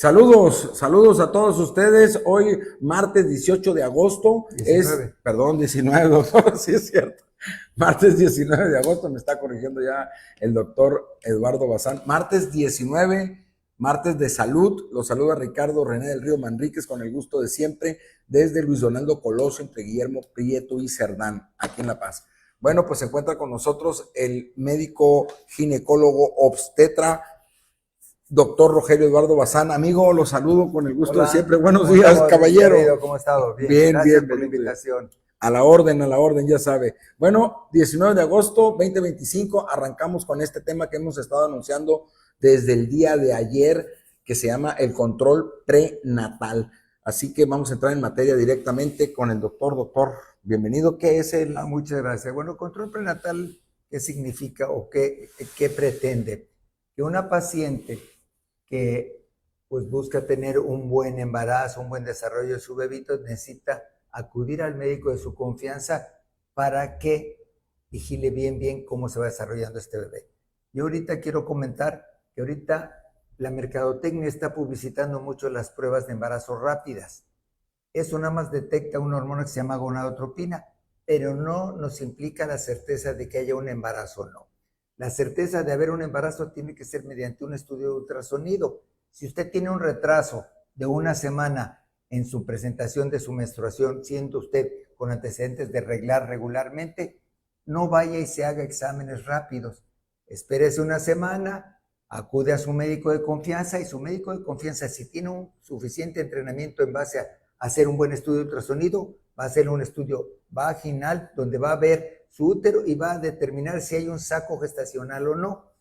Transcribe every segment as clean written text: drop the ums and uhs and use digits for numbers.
Saludos a todos ustedes. Hoy, martes 18 de agosto, 19. Perdón, 19, doctor, sí es cierto. Martes 19 de agosto, me está corrigiendo ya el doctor Eduardo Bazán. Martes 19, martes de salud. Los saluda Ricardo René del Río Manríquez con el gusto de siempre, desde Luis Donaldo Colosio, entre Guillermo Prieto y Cerdán, aquí en La Paz. Bueno, pues se encuentra con nosotros el médico ginecólogo obstetra, doctor Rogelio Eduardo Bazán. Amigo, los saludo con el gusto de siempre. Buenos días, caballero. Querido, ¿cómo ha estado? Bien, Gracias bien, por la bendito. invitación. A la orden, ya sabe. Bueno, 19 de agosto 2025, arrancamos con este tema que hemos estado anunciando desde el día de ayer, que se llama el control prenatal. Así que vamos a entrar en materia directamente con el doctor. Doctor, bienvenido. ¿Qué es el...? Muchas gracias. Bueno, control prenatal, ¿qué significa o qué pretende? Que una paciente que pues busca tener un buen embarazo, un buen desarrollo de su bebito, necesita acudir al médico de su confianza para que vigile bien cómo se va desarrollando este bebé. Yo ahorita quiero comentar que ahorita la mercadotecnia está publicitando mucho las pruebas de embarazo rápidas. Eso nada más detecta una hormona que se llama gonadotropina, pero no nos implica la certeza de que haya un embarazo o no. La certeza de haber un embarazo tiene que ser mediante un estudio de ultrasonido. Si usted tiene un retraso de una semana en su presentación de su menstruación, siendo usted con antecedentes de reglar regularmente, no vaya y se haga exámenes rápidos. Espérese una semana, acude a su médico de confianza y su médico de confianza, si tiene un suficiente entrenamiento en base a hacer un buen estudio de ultrasonido, va a hacer un estudio vaginal donde va a ver su útero y va a determinar si hay un saco gestacional o no,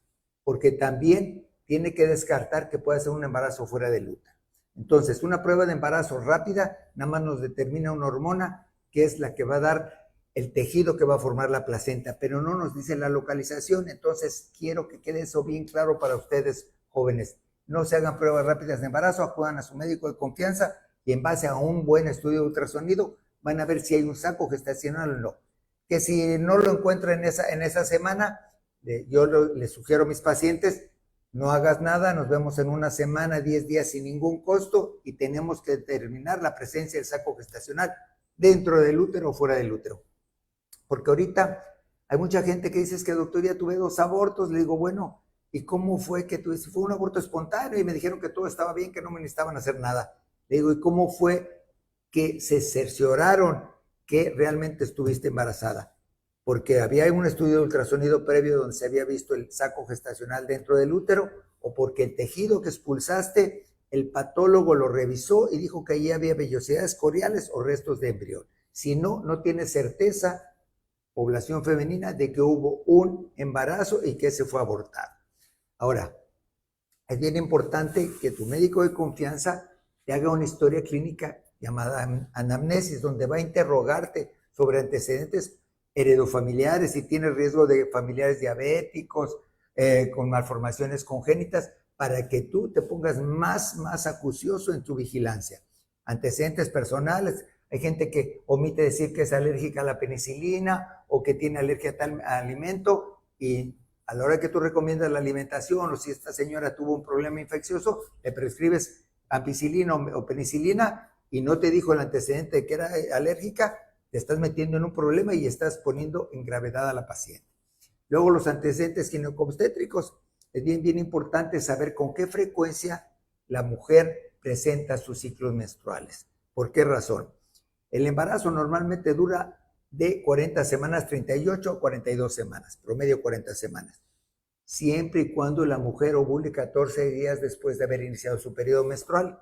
porque también tiene que descartar que pueda ser un embarazo fuera del útero. Entonces, una prueba de embarazo rápida nada más nos determina una hormona que es la que va a dar el tejido que va a formar la placenta, pero no nos dice la localización. Entonces, quiero que quede eso bien claro para ustedes, jóvenes. No se hagan pruebas rápidas de embarazo, acudan a su médico de confianza y en base a un buen estudio de ultrasonido van a ver si hay un saco gestacional o no. Que si no lo encuentro en esa semana, yo les sugiero a mis pacientes, no hagas nada, nos vemos en una semana, 10 días sin ningún costo y tenemos que determinar la presencia del saco gestacional dentro del útero o fuera del útero. Porque ahorita hay mucha gente que dice, es que doctor, ya tuve 2 abortos. Le digo, bueno, ¿y cómo fue que tuviste? Fue un aborto espontáneo y me dijeron que todo estaba bien, que no me necesitaban hacer nada. Le digo, ¿y cómo fue que se cercioraron que realmente estuviste embarazada? Porque había un estudio de ultrasonido previo donde se había visto el saco gestacional dentro del útero, o porque el tejido que expulsaste, el patólogo lo revisó y dijo que ahí había vellosidades coriales o restos de embrión. Si no, no tiene certeza, población femenina, de que hubo un embarazo y que ese fue abortado. Ahora, es bien importante que tu médico de confianza te haga una historia clínica llamada anamnesis, donde va a interrogarte sobre antecedentes heredofamiliares, si tienes riesgo de familiares diabéticos, con malformaciones congénitas, para que tú te pongas más acucioso en tu vigilancia. Antecedentes personales, hay gente que omite decir que es alérgica a la penicilina o que tiene alergia a tal alimento, y a la hora que tú recomiendas la alimentación, o si esta señora tuvo un problema infeccioso, le prescribes ampicilina o penicilina y no te dijo el antecedente de que era alérgica, te estás metiendo en un problema y estás poniendo en gravedad a la paciente. Luego, los antecedentes ginecobstétricos. Es bien importante saber con qué frecuencia la mujer presenta sus ciclos menstruales. ¿Por qué razón? El embarazo normalmente dura de 40 semanas, 38 o 42 semanas, promedio 40 semanas. Siempre y cuando la mujer ovule 14 días después de haber iniciado su periodo menstrual.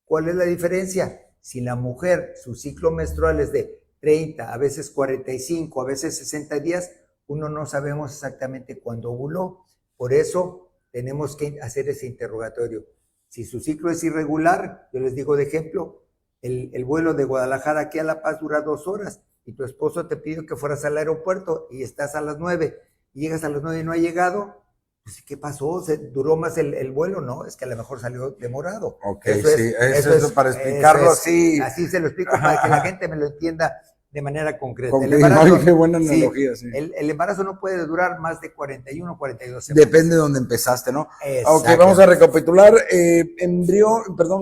¿Cuál es la diferencia? Si la mujer, su ciclo menstrual es de 30, a veces 45, a veces 60 días, uno no sabemos exactamente cuándo ovuló. Por eso tenemos que hacer ese interrogatorio. Si su ciclo es irregular, yo les digo de ejemplo, el vuelo de Guadalajara aquí a La Paz dura 2 horas y tu esposo te pidió que fueras al aeropuerto y estás a las 9 y llegas a las 9 y no ha llegado, pues ¿qué pasó? ¿Duró más el vuelo? No, es que a lo mejor salió demorado. Ok, eso es para explicarlo así. Así se lo explico para que la gente me lo entienda de manera concreta. Con El que- embarazo, ay, qué buena sí, analogía, sí. el embarazo no puede durar más de 41 o 42 semanas. Depende de donde empezaste, ¿no? Ok, Exactamente. vamos a recapitular.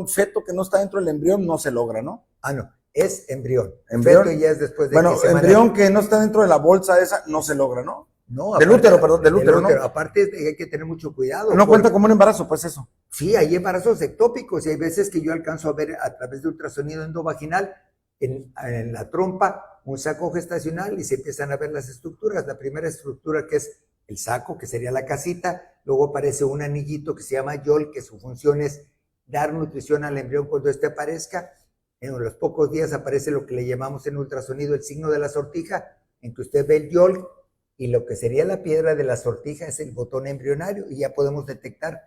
Feto que no está dentro del embrión no se logra, ¿no? Ah, no, es embrión. ¿Embrión? Feto ya es después de Bueno, qué semana. embrión que no está dentro de la bolsa esa no se logra, ¿no? No, Del aparte- útero, perdón, del útero, ¿no? Aparte hay que tener mucho cuidado. No cuenta como un embarazo, pues eso. Sí, hay embarazos ectópicos y hay veces que yo alcanzo a ver a través de ultrasonido endovaginal en la trompa un saco gestacional y se empiezan a ver las estructuras. La primera estructura que es el saco, que sería la casita, luego aparece un anillito que se llama YOL, que su función es dar nutrición al embrión cuando éste aparezca. En los pocos días aparece lo que le llamamos en ultrasonido el signo de la sortija, en que usted ve el YOL y lo que sería la piedra de la sortija es el botón embrionario y ya podemos detectar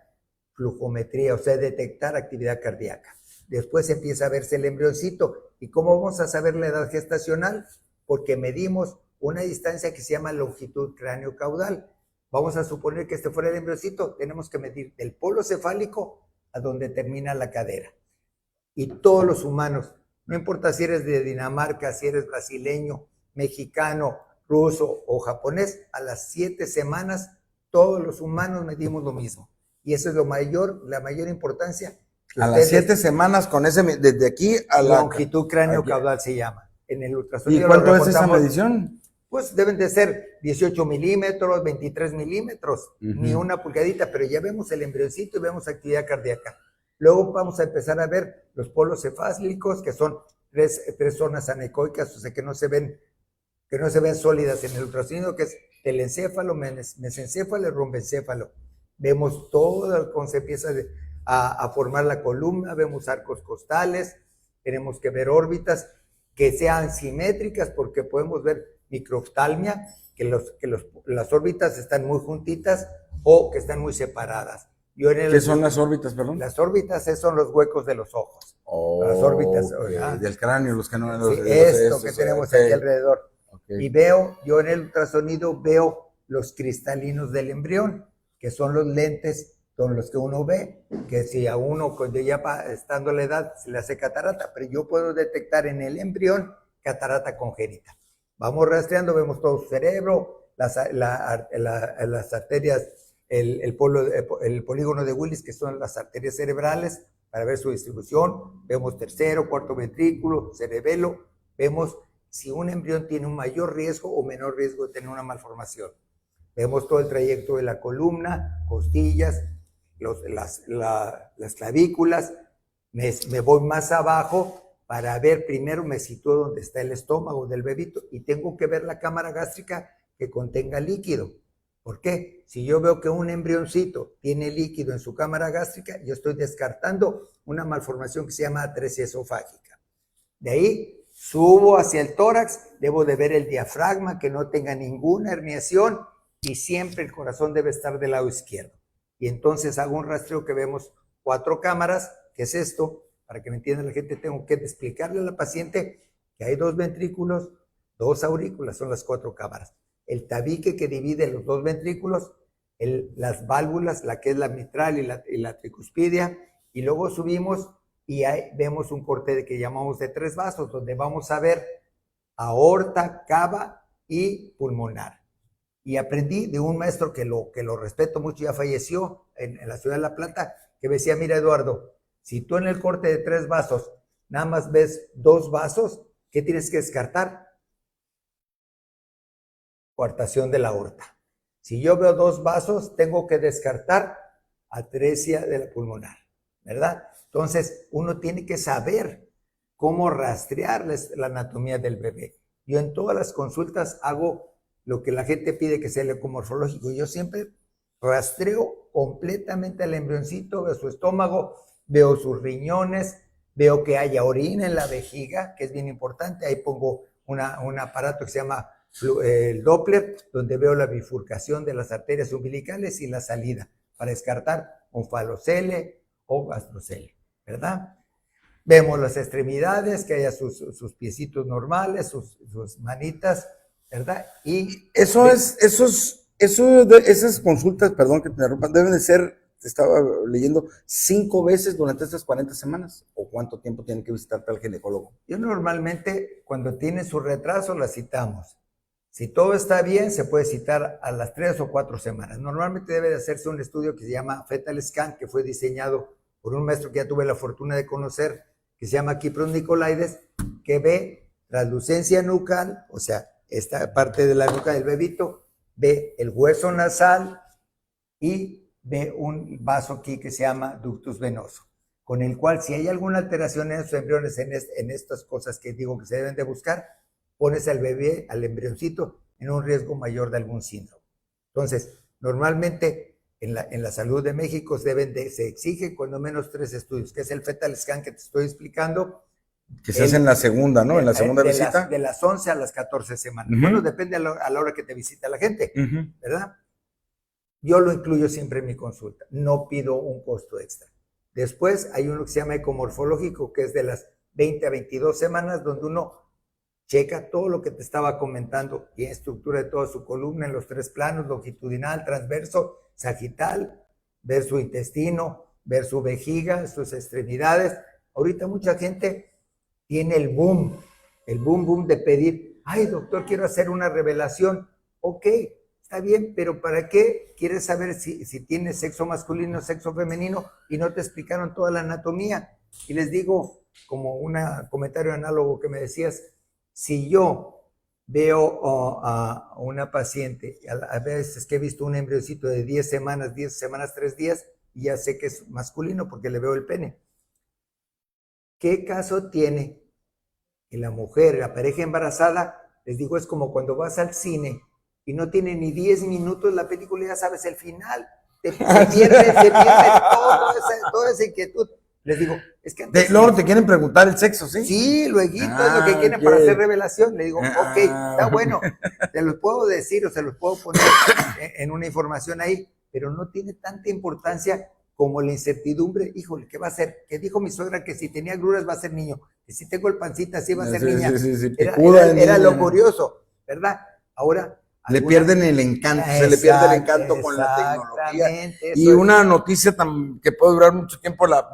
flujometría, o sea, detectar actividad cardíaca. Después empieza a verse el embrioncito. ¿Y cómo vamos a saber la edad gestacional? Porque medimos una distancia que se llama longitud cráneo-caudal. Vamos a suponer que este fuera el embrioncito, tenemos que medir del polo cefálico a donde termina la cadera. Y todos los humanos, no importa si eres de Dinamarca, si eres brasileño, mexicano, ruso o japonés, a las 7 semanas todos los humanos medimos lo mismo. Y eso es la mayor importancia. A las 7 semanas con ese, desde aquí a la longitud cráneo-caudal se llama. En el ¿Y ultrasonido cuánto es esa medición? Pues deben de ser 18 milímetros, 23 milímetros, ni una pulgadita, pero ya vemos el embrioncito y vemos actividad cardíaca. Luego vamos a empezar a ver los polos cefálicos, que son tres zonas anecoicas, o sea, que no se ven sólidas en el ultrasonido, que es telencéfalo, mesencéfalo y rombencéfalo. Vemos todo cómo se empieza a formar la columna, vemos arcos costales, tenemos que ver órbitas que sean simétricas, porque podemos ver microftalmia, que las órbitas están muy juntitas o que están muy separadas. ¿Qué son las órbitas, perdón? Las órbitas son los huecos de los ojos. Las órbitas del cráneo, los que no... Sí, esto que tenemos aquí alrededor. Okay. Y yo en el ultrasonido veo los cristalinos del embrión, que son los lentes con los que uno ve, que si a uno cuando ya estando la edad se le hace catarata, pero yo puedo detectar en el embrión catarata congénita. Vamos rastreando, vemos todo su cerebro, las arterias, el polígono de Willis, que son las arterias cerebrales, para ver su distribución. Vemos tercero, cuarto ventrículo, cerebelo. Vemos si un embrión tiene un mayor riesgo o menor riesgo de tener una malformación. Vemos todo el trayecto de la columna, costillas, las clavículas. Me voy más abajo para ver, primero me sitúo donde está el estómago del bebito y tengo que ver la cámara gástrica que contenga líquido. ¿Por qué? Si yo veo que un embrioncito tiene líquido en su cámara gástrica, yo estoy descartando una malformación que se llama atresia esofágica. De ahí subo hacia el tórax, debo de ver el diafragma, que no tenga ninguna herniación y siempre el corazón debe estar del lado izquierdo. Y entonces hago un rastreo que vemos 4 cámaras, que es esto, para que me entienda la gente, tengo que explicarle a la paciente que hay 2 ventrículos, 2 aurículas, son las 4 cámaras. El tabique que divide los 2 ventrículos, las válvulas, la que es la mitral y la tricuspidia, y luego subimos y ahí vemos un corte que llamamos de 3 vasos, donde vamos a ver aorta, cava y pulmonar. Y aprendí de un maestro que lo respeto mucho, ya falleció en la ciudad de La Plata, que me decía, mira Eduardo, si tú en el corte de 3 vasos nada más ves 2 vasos, ¿qué tienes que descartar? Coartación de la aorta. Si yo veo 2 vasos, tengo que descartar atresia de la pulmonar, ¿verdad? Entonces, uno tiene que saber cómo rastrear la anatomía del bebé. Yo en todas las consultas hago lo que la gente pide, que sea el ecomorfológico. Yo siempre rastreo completamente al embrioncito, veo su estómago, veo sus riñones, veo que haya orina en la vejiga, que es bien importante. Ahí pongo un aparato que se llama el Doppler, donde veo la bifurcación de las arterias umbilicales y la salida, para descartar onfalocele o gastrocele, ¿verdad? Vemos las extremidades, que haya sus piecitos normales, sus manitas, ¿verdad? Y esas consultas, perdón que te interrumpa, deben de ser estaba leyendo 5 veces durante estas 40 semanas. ¿O cuánto tiempo tiene que visitarte al ginecólogo? Yo normalmente, cuando tiene su retraso, la citamos. Si todo está bien, se puede citar a las 3 o 4 semanas. Normalmente debe de hacerse un estudio que se llama Fetal Scan, que fue diseñado por un maestro que ya tuve la fortuna de conocer, que se llama Kipros Nicolaides, que ve translucencia nucal, o sea, esta parte de la nuca del bebito, ve el hueso nasal y ve un vaso aquí que se llama ductus venoso, con el cual si hay alguna alteración en los embriones, en estas cosas que digo que se deben de buscar, pones al bebé, al embrioncito, en un riesgo mayor de algún síndrome. Entonces, normalmente en la salud de México se exigen cuando menos 3 estudios, que es el fetal scan que te estoy explicando. Que se hace en la segunda, ¿no? En la segunda visita. De las 11 a las 14 semanas. Bueno, depende a la hora que te visita la gente, ¿verdad? Yo lo incluyo siempre en mi consulta. No pido un costo extra. Después hay uno que se llama ecomorfológico, que es de las 20 a 22 semanas, donde uno checa todo lo que te estaba comentando, tiene estructura de toda su columna en los 3 planos, longitudinal, transverso, sagital, ver su intestino, ver su vejiga, sus extremidades. Ahorita mucha gente tiene el boom de pedir, ay doctor, quiero hacer una revelación. Ok, está bien, pero ¿para qué quieres saber si tienes sexo masculino o sexo femenino y no te explicaron toda la anatomía? Y les digo, como un comentario análogo que me decías, si yo veo a una paciente, a veces que he visto un embriocito de 10 semanas, 3 días, y ya sé que es masculino porque le veo el pene. ¿Qué caso tiene que la mujer, la pareja embarazada, les digo, es como cuando vas al cine y no tiene ni 10 minutos la película y ya sabes el final? Se pierde toda esa inquietud. Les digo, es que antes... Luego te quieren preguntar el sexo, ¿sí? Sí, lueguito es lo que quieren para hacer revelación. Le digo, ok, está bueno, te los puedo decir o se los puedo poner en una información ahí, pero no tiene tanta importancia como la incertidumbre. Híjole, ¿qué va a ser? Que dijo mi suegra que si tenía agruras va a ser niño, que si tengo el pancita sí va a ser niña. Sí, era lo curioso, ¿verdad? Ahora... Le pierden el encanto, se le pierde el encanto con la tecnología. Y una noticia que puede durar mucho tiempo, la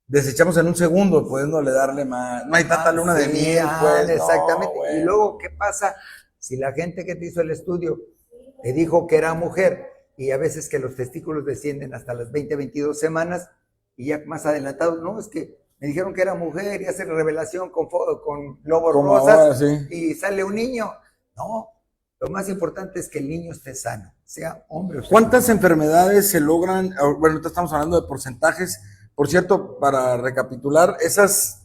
desechamos en un segundo, pudiéndole darle más. No hay tanta luna de miel, pues. Exactamente. No, bueno. Y luego, ¿qué pasa si la gente que te hizo el estudio te dijo que era mujer y a veces que los testículos descienden hasta las 20, 22 semanas y ya más adelantado? No, es que me dijeron que era mujer y hace revelación con globos rosas ahora, sí. Y sale un niño. No, lo más importante es que el niño esté sano, sea hombre o sea ¿Cuántas enfermedades se logran? Bueno, ahorita estamos hablando de porcentajes. Por cierto, para recapitular, esas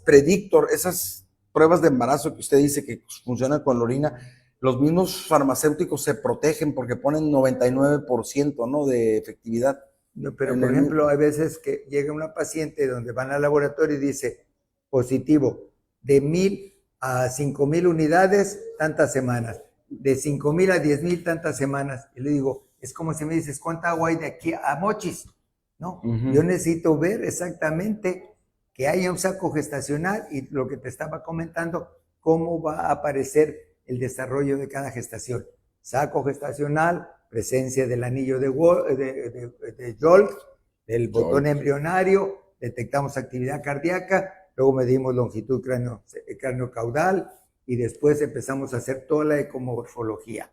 pruebas de embarazo que usted dice que funcionan con la orina, los mismos farmacéuticos se protegen porque ponen 99%, ¿no?, de efectividad. No, pero por ejemplo, hay veces que llega una paciente donde van al laboratorio y dice positivo de 1,000 a 5,000 unidades, tantas semanas, de 5,000 a 10,000, tantas semanas. Y le digo, es como si me dices, ¿cuánta agua hay de aquí a Mochis? ¿No? Yo necesito ver exactamente que haya un saco gestacional y lo que te estaba comentando, cómo va a aparecer el desarrollo de cada gestación. Saco gestacional, presencia del anillo de Golgi, del botón embrionario, detectamos actividad cardíaca, luego medimos longitud cráneo-caudal y después empezamos a hacer toda la ecomorfología.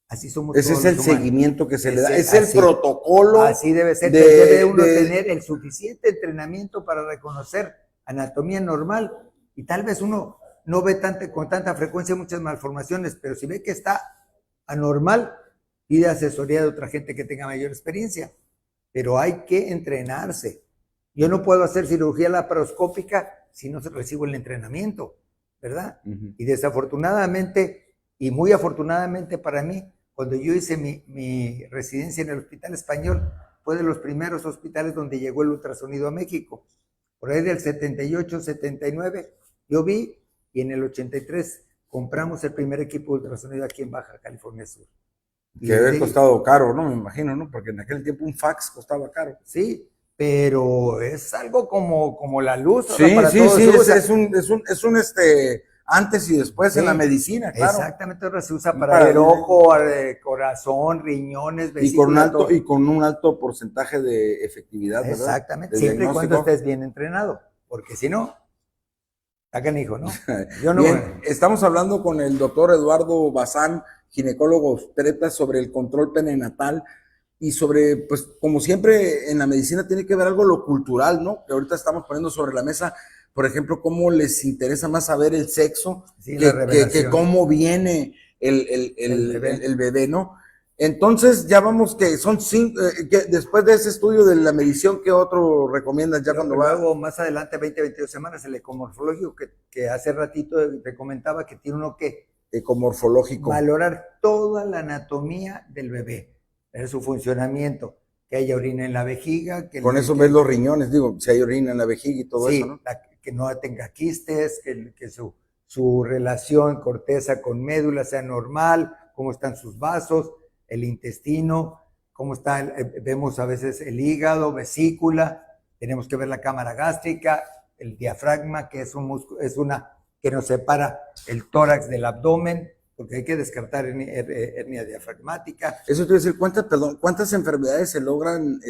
Así somos Ese todos es el los humanos. seguimiento que se le da. Es el protocolo. Así debe ser. Debe uno tener el suficiente entrenamiento para reconocer anatomía normal y tal vez uno no ve con tanta frecuencia muchas malformaciones, pero si ve que está anormal, pide asesoría de otra gente que tenga mayor experiencia. Pero hay que entrenarse. Yo no puedo hacer cirugía laparoscópica si no recibo el entrenamiento, ¿verdad? Y desafortunadamente, y muy afortunadamente para mí, cuando yo hice mi residencia en el Hospital Español, fue de los primeros hospitales donde llegó el ultrasonido a México. Por ahí del 78, 79, yo vi, y en el 83 compramos el primer equipo de ultrasonido aquí en Baja California Sur. Que debe haber costado caro, ¿no? Me imagino, ¿no? Porque en aquel tiempo un fax costaba caro. Sí, pero es algo como la luz. Sí, para sí, todos. sí, O sea, es un antes y después Sí, en la medicina, claro. exactamente, ahora se usa para ver ojo, corazón, riñones, vesícula, todo. Y con un alto porcentaje de efectividad, ¿verdad? Exactamente, Del siempre y cuando diagnóstico. estés bien entrenado, porque si no, está canijo, ¿no? Yo no. Bien, estamos hablando con el doctor Eduardo Bazán, ginecólogo obstetra, sobre el control prenatal y sobre, pues, como siempre en la medicina tiene que ver algo lo cultural, ¿no? Que ahorita estamos poniendo sobre la mesa, por ejemplo, cómo les interesa más saber el sexo, Sí, la revelación. que cómo viene el bebé, ¿no? Entonces, ya vamos que son 5, que después de ese estudio de la medición, ¿qué otro recomiendas ya cuando va? Luego, más adelante, 20, 22 semanas, el ecomorfológico que hace ratito te comentaba que tiene uno que Ecomorfológico. valorar toda la anatomía del bebé, ver su funcionamiento, que haya orina en la vejiga. Con eso ves los riñones, digo, si hay orina en la vejiga y todo sí, eso, ¿no? Que no tenga quistes, que su relación corteza con médula sea normal, cómo están sus vasos, el intestino, cómo está, vemos a veces el hígado, vesícula, tenemos que ver la cámara gástrica, el diafragma, que es un músculo, es una que nos separa el tórax del abdomen, porque hay que descartar hernia diafragmática. Eso te iba a decir, ¿cuántas enfermedades se logran,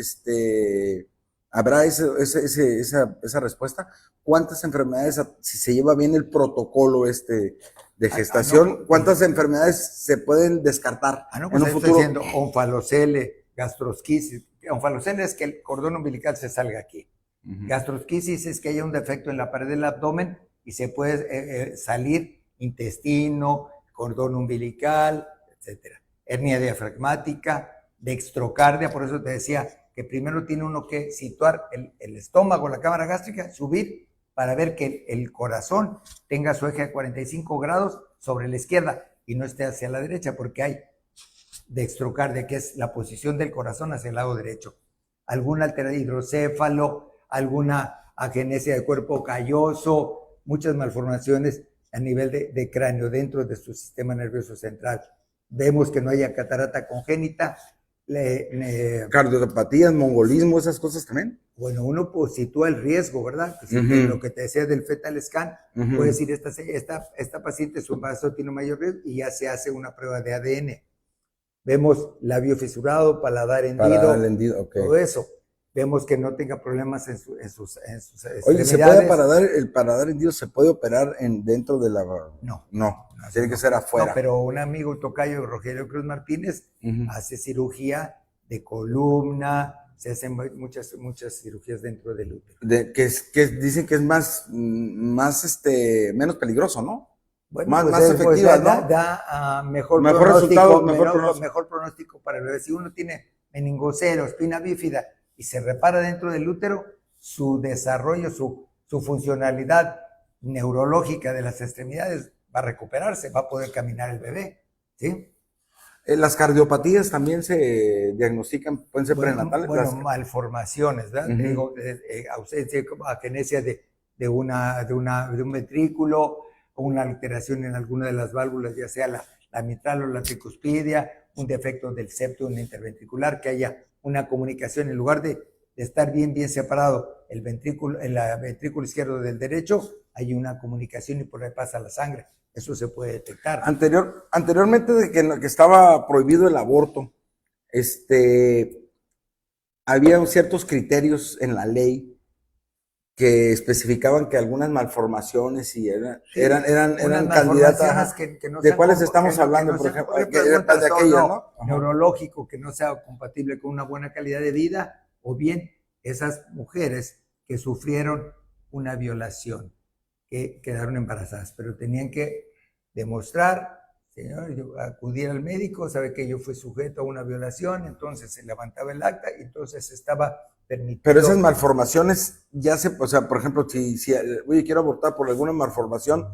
habrá esa respuesta? ¿Cuántas enfermedades, si se lleva bien el protocolo de gestación, no, cuántas enfermedades se pueden descartar no, en pues un futuro? Estoy diciendo onfalocele, gastrosquisis. Onfalocele es que el cordón umbilical se salga aquí. Gastrosquisis es que haya un defecto en la pared del abdomen y se puede salir intestino, cordón umbilical, etcétera. Hernia diafragmática, dextrocardia, por eso te decía que primero tiene uno que situar el estómago, la cámara gástrica, subir para ver que el corazón tenga su eje de 45 grados sobre la izquierda y no esté hacia la derecha, porque hay dextrocardia, que es la posición del corazón hacia el lado derecho. Alguna alteración hidrocéfalo, alguna agenesia de cuerpo calloso, muchas malformaciones a nivel de cráneo dentro de su sistema nervioso central. Vemos que no haya catarata congénita. Cardiopatías, mongolismo, esas cosas también. Bueno, uno pues sitúa el riesgo, ¿verdad? Lo que te decía del fetal scan, puede decir, esta paciente, su embarazo tiene un mayor riesgo y ya se hace una prueba de ADN. Vemos labio fisurado, paladar hendido, okay. Todo eso. Vemos que no tenga problemas en sus extremidades. Oye, el paladar hendido se puede operar dentro de la... No, tiene que ser afuera. No, pero un amigo tocayo, Rogelio Cruz Martínez, hace cirugía de columna, se hacen muchas cirugías dentro del útero. Que dicen que es menos peligroso, ¿no? Bueno, más efectiva, ¿no? Da mejor resultado, mejor pronóstico para el bebé. Si uno tiene meningocele o espina bífida y se repara dentro del útero, su desarrollo, su funcionalidad neurológica de las extremidades va a recuperarse, va a poder caminar el bebé, ¿sí? Las cardiopatías también se diagnostican, pueden ser prenatales. Bueno, malformaciones, ¿verdad? Digo, ausencia, agenesia de un ventrículo, o una alteración en alguna de las válvulas, ya sea la mitral o la tricuspidia, un defecto del septo interventricular, que haya una comunicación, en lugar de estar bien separado el ventrículo izquierdo del derecho, hay una comunicación y por ahí pasa la sangre. Eso se puede detectar. Anteriormente de que estaba prohibido el aborto, había ciertos criterios en la ley que especificaban que algunas malformaciones y eran candidatas. ¿De cuáles estamos hablando, por ejemplo? De aquellas, ¿no? Neurológico, que no sea compatible con una buena calidad de vida, o bien esas mujeres que sufrieron una violación, que quedaron embarazadas, pero tenían que demostrar, señor, yo acudir al médico, sabe que yo fui sujeto a una violación, entonces se levantaba el acta y entonces estaba permitido. Pero esas malformaciones o sea, por ejemplo, si oye, quiero abortar por alguna malformación,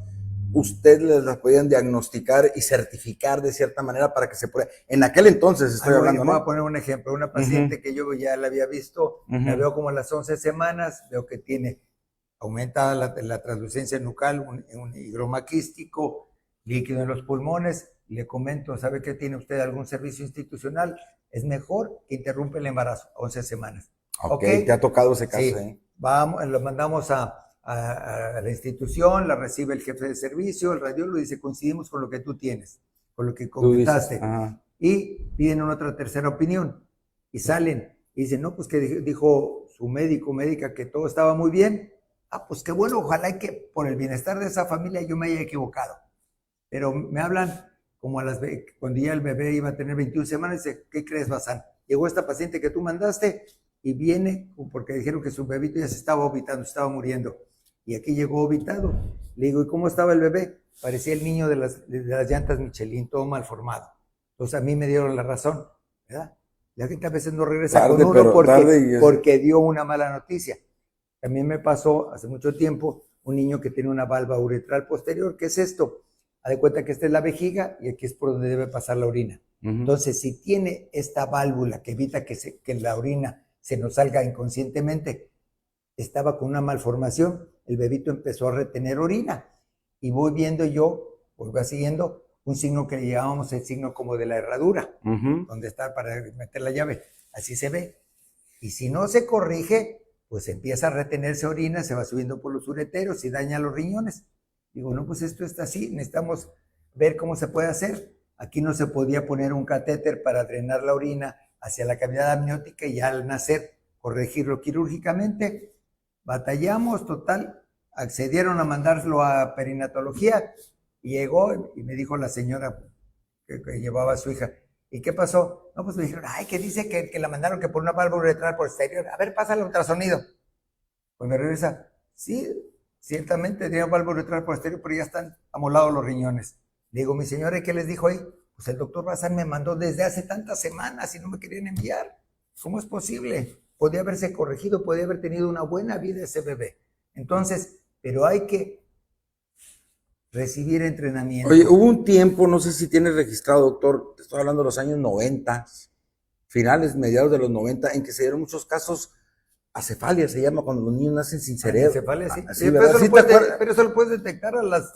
ustedes las podían diagnosticar y certificar de cierta manera para que se pueda. En aquel entonces estoy hablando, ¿no? Voy a poner un ejemplo, una paciente que yo ya la había visto, la veo como a las 11 semanas, veo que tiene aumentada la translucencia nucal, un higroma quístico, líquido en los pulmones, le comento, ¿sabe que tiene usted algún servicio institucional? Es mejor que interrumpa el embarazo, 11 semanas. Ok, te ha tocado ese caso, sí. Vamos, lo mandamos a a la institución, la recibe el jefe de servicio, el radiólogo, y dice, coincidimos con lo que tú tienes, con lo que comentaste. Y piden una otra tercera opinión. Y salen y dicen, no, pues que dijo su médico, médica, que todo estaba muy bien. Ah, pues qué bueno, ojalá que por el bienestar de esa familia yo me haya equivocado. Pero me hablan como cuando ya el bebé iba a tener 21 semanas, dice, ¿qué crees, Bazán? Llegó esta paciente que tú mandaste y viene porque dijeron que su bebito ya se estaba obitando, estaba muriendo. Y aquí llegó obitado. Le digo, ¿y cómo estaba el bebé? Parecía el niño de las llantas Michelin, todo mal formado. Entonces a mí me dieron la razón, ¿verdad? La gente a veces no regresa con uno porque dio una mala noticia. También me pasó hace mucho tiempo un niño que tiene una valva uretral posterior. ¿Qué es esto? Haz de cuenta que esta es la vejiga y aquí es por donde debe pasar la orina. Entonces, si tiene esta válvula que evita que la orina se nos salga inconscientemente, estaba con una malformación, el bebito empezó a retener orina. Y voy viendo yo, voy siguiendo un signo que le llamábamos el signo como de la herradura, donde está para meter la llave. Así se ve. Y si no se corrige, pues empieza a retenerse orina, se va subiendo por los ureteros y daña los riñones. Digo, no, pues esto está así, necesitamos ver cómo se puede hacer. Aquí no se podía poner un catéter para drenar la orina hacia la cavidad amniótica y al nacer corregirlo quirúrgicamente. Batallamos, total, accedieron a mandarlo a perinatología y llegó y me dijo la señora que llevaba a su hija, ¿y qué pasó? No, pues me dijeron, ay, que dice que la mandaron que por una válvula uretral posterior. A ver, pásale ultrasonido. Pues me regresa, sí, ciertamente tenía válvula uretral posterior, pero ya están amolados los riñones. Le digo, mi señora, ¿y qué les dijo ahí? Pues el doctor Bazán me mandó desde hace tantas semanas y no me querían enviar. ¿Cómo es posible? Podía haberse corregido, podía haber tenido una buena vida ese bebé. Entonces, pero hay que recibir entrenamiento. Oye, hubo un tiempo, no sé si tienes registrado, doctor, te estoy hablando de los años 90, finales, mediados de los 90, en que se dieron muchos casos, acefalia se llama, cuando los niños nacen sin cerebro. Acefalia, sí. Sí, pero eso lo puedes detectar a las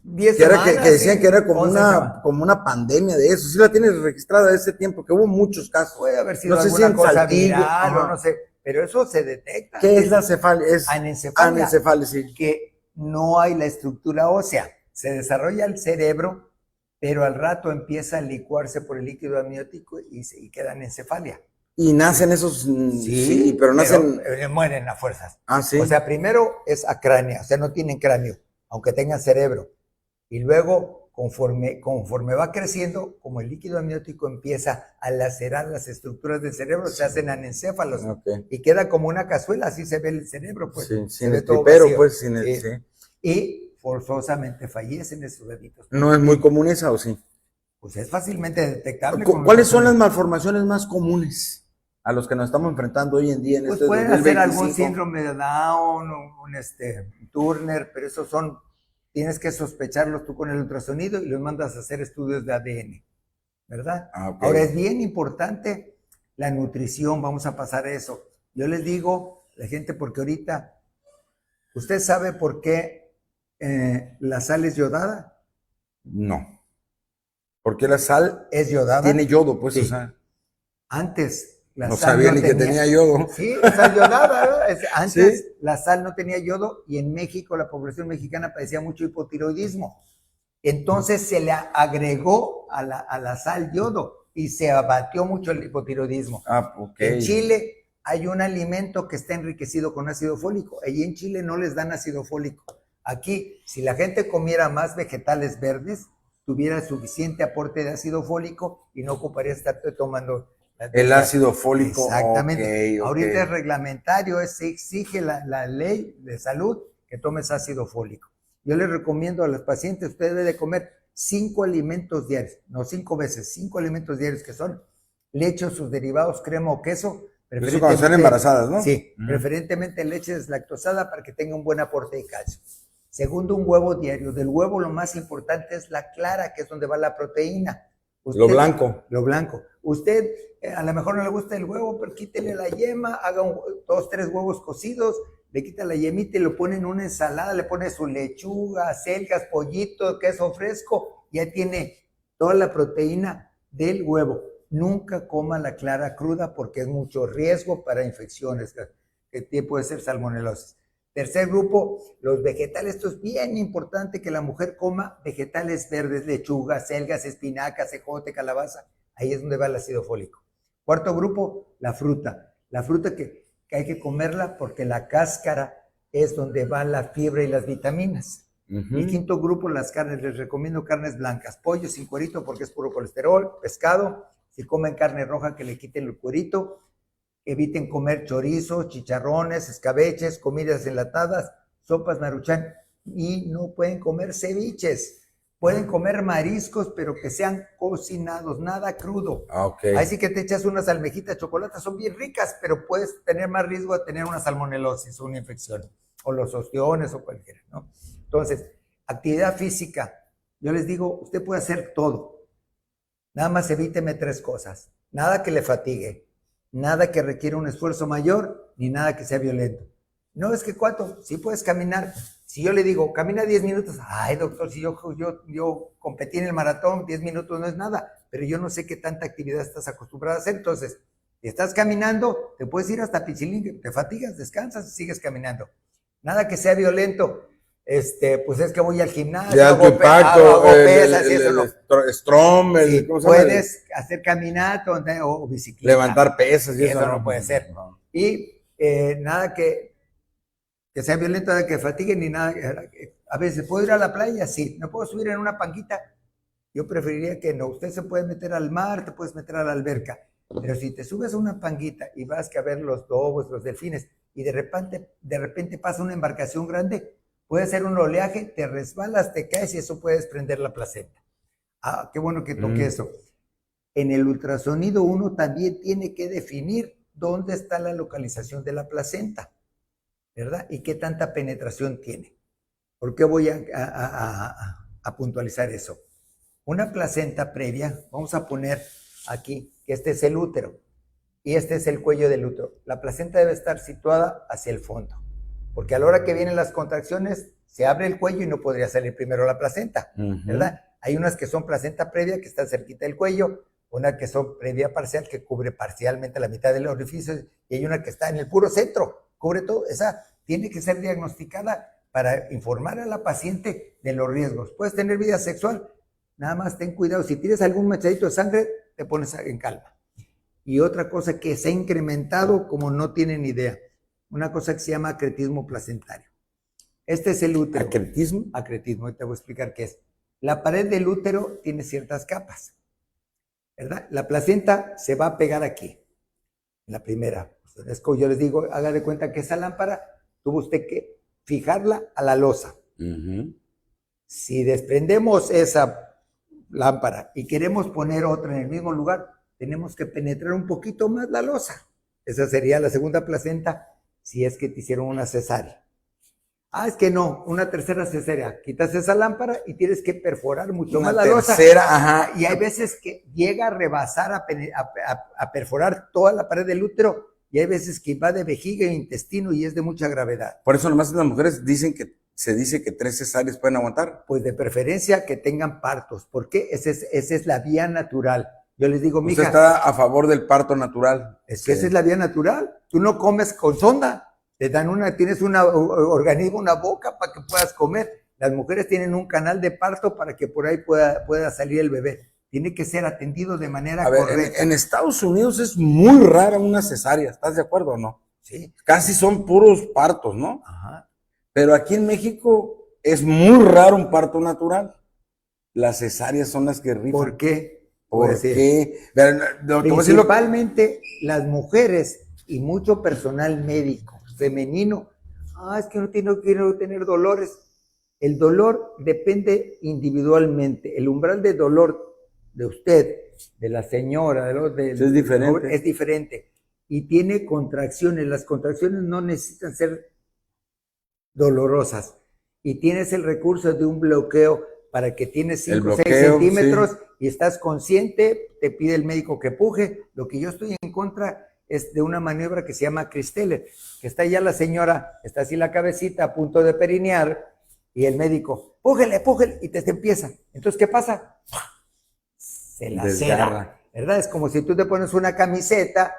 10 semanas. Que decían que era como una pandemia de eso. Sí la tienes registrada de ese tiempo, que hubo muchos casos. Puede haber sido alguna cosa viral o no sé, pero eso se detecta. ¿Qué es la cefalia? Es anencefalia, sí. Que no hay la estructura ósea. Se desarrolla el cerebro, pero al rato empieza a licuarse por el líquido amniótico y queda anencefalia. Y nacen esos, sí, pero nacen... mueren a fuerzas. Ah, sí. O sea, primero es acránea, o sea, no tienen cráneo, aunque tengan cerebro. Y luego, conforme va creciendo, como el líquido amniótico empieza a lacerar las estructuras del cerebro, se hacen anencéfalos. Y queda como una cazuela, así se ve el cerebro. Pues, sí, sin el tripero, pues, sin el... Sí. Y forzosamente fallecen esos bebitos. ¿No es muy común esa o sí? Pues es fácilmente detectable. ¿Cuáles son las malformaciones más comunes a los que nos estamos enfrentando hoy en día en pues pueden hacer algún síndrome de Down, un Turner, pero esos tienes que sospecharlos tú con el ultrasonido y los mandas a hacer estudios de ADN, ¿verdad? Okay. Ahora es bien importante la nutrición, vamos a pasar a eso. Yo les digo a la gente, porque ahorita, ¿usted sabe por qué la sal es yodada? No. Porque la sal es yodada. Tiene yodo, pues, sí. O sea. Antes la no sal sabía ni que tenía yodo. Sí, sal yodada. Antes ¿sí? La sal no tenía yodo y en México la población mexicana padecía mucho hipotiroidismo. Entonces se le agregó a la sal yodo y se abatió mucho el hipotiroidismo. Okay. En Chile hay un alimento que está enriquecido con ácido fólico. Allí en Chile no les dan ácido fólico. Aquí, si la gente comiera más vegetales verdes, tuviera suficiente aporte de ácido fólico y no ocuparía estar tomando el ácido fólico. Exactamente. Okay. Ahorita es reglamentario, se exige la ley de salud que tomes ácido fólico. Yo les recomiendo a los pacientes, usted debe de comer 5 alimentos diarios, no 5 veces, 5 alimentos diarios que son leche, sus derivados, crema o queso. Eso cuando están embarazadas, ¿no? Sí, preferentemente leche deslactosada para que tenga un buen aporte de calcio. Segundo, un huevo diario. Del huevo lo más importante es la clara, que es donde va la proteína. Lo blanco. Lo blanco. Usted a lo mejor no le gusta el huevo, pero quítele la yema, haga 2, 3 huevos cocidos, le quita la yemita y lo pone en una ensalada, le pone su lechuga, acelgas, pollito, queso fresco, ya tiene toda la proteína del huevo. Nunca coma la clara cruda porque es mucho riesgo para infecciones, que puede ser salmonelosis. Tercer grupo, los vegetales. Esto es bien importante que la mujer coma vegetales verdes, lechuga, selgas, espinacas, ejote, calabaza. Ahí es donde va el ácido fólico. Cuarto grupo, la fruta. La fruta que hay que comerla porque la cáscara es donde va la fibra y las vitaminas. El quinto grupo, las carnes. Les recomiendo carnes blancas. Pollo sin cuerito porque es puro colesterol. Pescado. Si comen carne roja, que le quiten el cuerito. Eviten comer chorizo, chicharrones, escabeches, comidas enlatadas, sopas Maruchan, y no pueden comer ceviches. Pueden comer mariscos, pero que sean cocinados, nada crudo. Okay. Ahí sí que te echas unas almejitas de chocolate, son bien ricas, pero puedes tener más riesgo de tener una salmonelosis o una infección, o los ostiones o cualquiera, ¿no? Entonces, actividad física. Yo les digo, usted puede hacer todo. Nada más evíteme 3 cosas. Nada que le fatigue. Nada que requiera un esfuerzo mayor, ni nada que sea violento. No, es que ¿cuánto? Sí puedes caminar. Si yo le digo, camina 10 minutos, ay doctor, si yo competí en el maratón, 10 minutos no es nada, pero yo no sé qué tanta actividad estás acostumbrado a hacer. Entonces, si estás caminando, te puedes ir hasta Pichilín, te fatigas, descansas y sigues caminando. Nada que sea violento. Pues es que voy al gimnasio, de alto impacto, pesas y eso no. Strom, sí, puedes hacer caminato o bicicleta. Levantar pesas y eso no puede ser. No. Y nada que sea violento, nada que fatigue, ni nada. A veces, ¿puedo ir a la playa? Sí. ¿Me puedo subir en una panquita? Yo preferiría que no. Usted se puede meter al mar, te puedes meter a la alberca. Pero si te subes a una panquita y vas a ver los dobos, los delfines, y de repente pasa una embarcación grande, puede ser un oleaje, te resbalas, te caes y eso puede desprender la placenta. Ah, qué bueno que toque eso. En el ultrasonido uno también tiene que definir dónde está la localización de la placenta, ¿verdad? Y qué tanta penetración tiene. ¿Por qué voy a puntualizar eso? Una placenta previa, vamos a poner aquí que este es el útero y este es el cuello del útero. La placenta debe estar situada hacia el fondo, porque a la hora que vienen las contracciones se abre el cuello y no podría salir primero la placenta, ¿verdad? Hay unas que son placenta previa que están cerquita del cuello, una que son previa parcial que cubre parcialmente la mitad del orificio y hay una que está en el puro centro, cubre todo. Esa tiene que ser diagnosticada para informar a la paciente de los riesgos. Puedes tener vida sexual, nada más ten cuidado. Si tienes algún manchadito de sangre, te pones en calma. Y otra cosa que se ha incrementado como no tienen idea, una cosa que se llama acretismo placentario. Este es el útero. ¿Acretismo? Acretismo, te voy a explicar qué es. La pared del útero tiene ciertas capas, ¿verdad? La placenta se va a pegar aquí, en la primera. Es como yo les digo, haga de cuenta que esa lámpara tuvo usted que fijarla a la losa. Si desprendemos esa lámpara y queremos poner otra en el mismo lugar, tenemos que penetrar un poquito más la losa. Esa sería la segunda placenta si es que te hicieron una cesárea. Ah, es que no, una tercera cesárea. Quitas esa lámpara y tienes que perforar mucho más la losa. Ajá. Y hay veces que llega a rebasar, a perforar toda la pared del útero, y hay veces que va de vejiga e intestino y es de mucha gravedad. Por eso nomás las mujeres se dice que 3 cesáreas pueden aguantar. Pues de preferencia que tengan partos. ¿Por qué? Esa es la vía natural. Yo les digo, mija. Usted está a favor del parto natural. Esa es la vía natural. Tú no comes con sonda. Te dan tienes un organismo, una boca para que puedas comer. Las mujeres tienen un canal de parto para que por ahí pueda salir el bebé. Tiene que ser atendido de manera correcta. En Estados Unidos es muy rara una cesárea, ¿estás de acuerdo o no? Sí. Casi son puros partos, ¿no? Ajá. Pero aquí en México es muy raro un parto natural. Las cesáreas son las que rifan. ¿Por qué? ¿Por qué? Principalmente las mujeres y mucho personal médico femenino. Es que no quiero tener dolores. El dolor depende individualmente. El umbral de dolor de usted, de la señora, es diferente. Es diferente. Y tiene contracciones. Las contracciones no necesitan ser dolorosas. Y tienes el recurso de un bloqueo para que tienes 5 o 6 centímetros, sí, y estás consciente, te pide el médico que puje. Lo que yo estoy en contra es de una maniobra que se llama Christeller, que está ya la señora, está así la cabecita a punto de perinear, y el médico, pújele, y te empieza. Entonces, ¿qué pasa? Se la cera, ¿verdad? Es como si tú te pones una camiseta,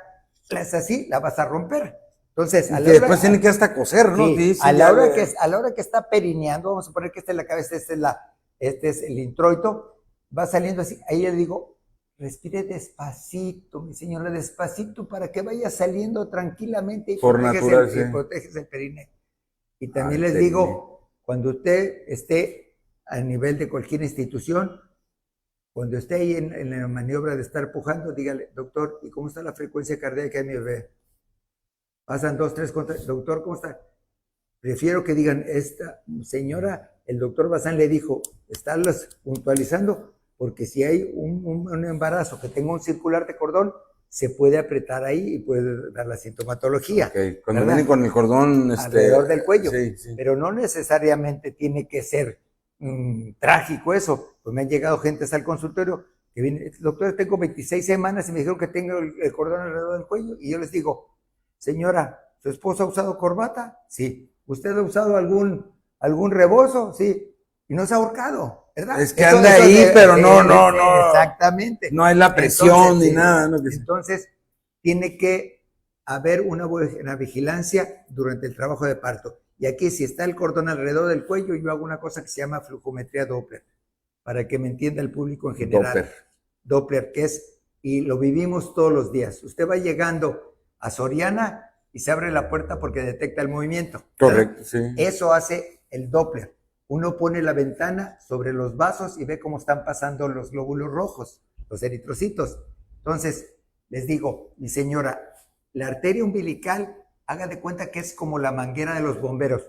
es así, la vas a romper. Entonces, que después tiene que hasta coser, ¿no? Sí, Sí, a la hora que está perineando, vamos a poner que esta es la cabeza, este es el introito, va saliendo así, ahí le digo, respire despacito, mi señora, despacito, para que vaya saliendo tranquilamente y por natural, sí. proteges el perineo. Y también les digo, cuando usted esté a nivel de cualquier institución, cuando esté ahí en la maniobra de estar pujando, dígale, doctor, ¿y cómo está la frecuencia cardíaca de mi bebé? Pasan 2, 3 contas, doctor, ¿cómo está? Prefiero que digan, esta señora, el doctor Bazán le dijo, estarlas puntualizando, porque si hay un embarazo que tenga un circular de cordón, se puede apretar ahí y puede dar la sintomatología. Okay. Cuando vienen con el cordón alrededor del cuello, sí, sí. Pero no necesariamente tiene que ser trágico eso. Pues me han llegado gentes al consultorio que vienen, doctor, tengo 26 semanas y me dijeron que tengo el cordón alrededor del cuello, y yo les digo, señora, ¿su esposo ha usado corbata? Sí. ¿Usted ha usado algún rebozo? Sí. Y no se ha ahorcado, ¿verdad? Es que anda ahí, pero no. Exactamente. No hay la presión ni nada. ¿No? Entonces, tiene que haber una buena vigilancia durante el trabajo de parto. Y aquí, si está el cordón alrededor del cuello, yo hago una cosa que se llama flujometría Doppler, para que me entienda el público en general. Doppler, que es, y lo vivimos todos los días. Usted va llegando a Soriana y se abre la puerta porque detecta el movimiento. Correcto, sí. Eso hace el Doppler. Uno pone la ventana sobre los vasos y ve cómo están pasando los glóbulos rojos, los eritrocitos. Entonces, les digo, mi señora, la arteria umbilical, haga de cuenta que es como la manguera de los bomberos.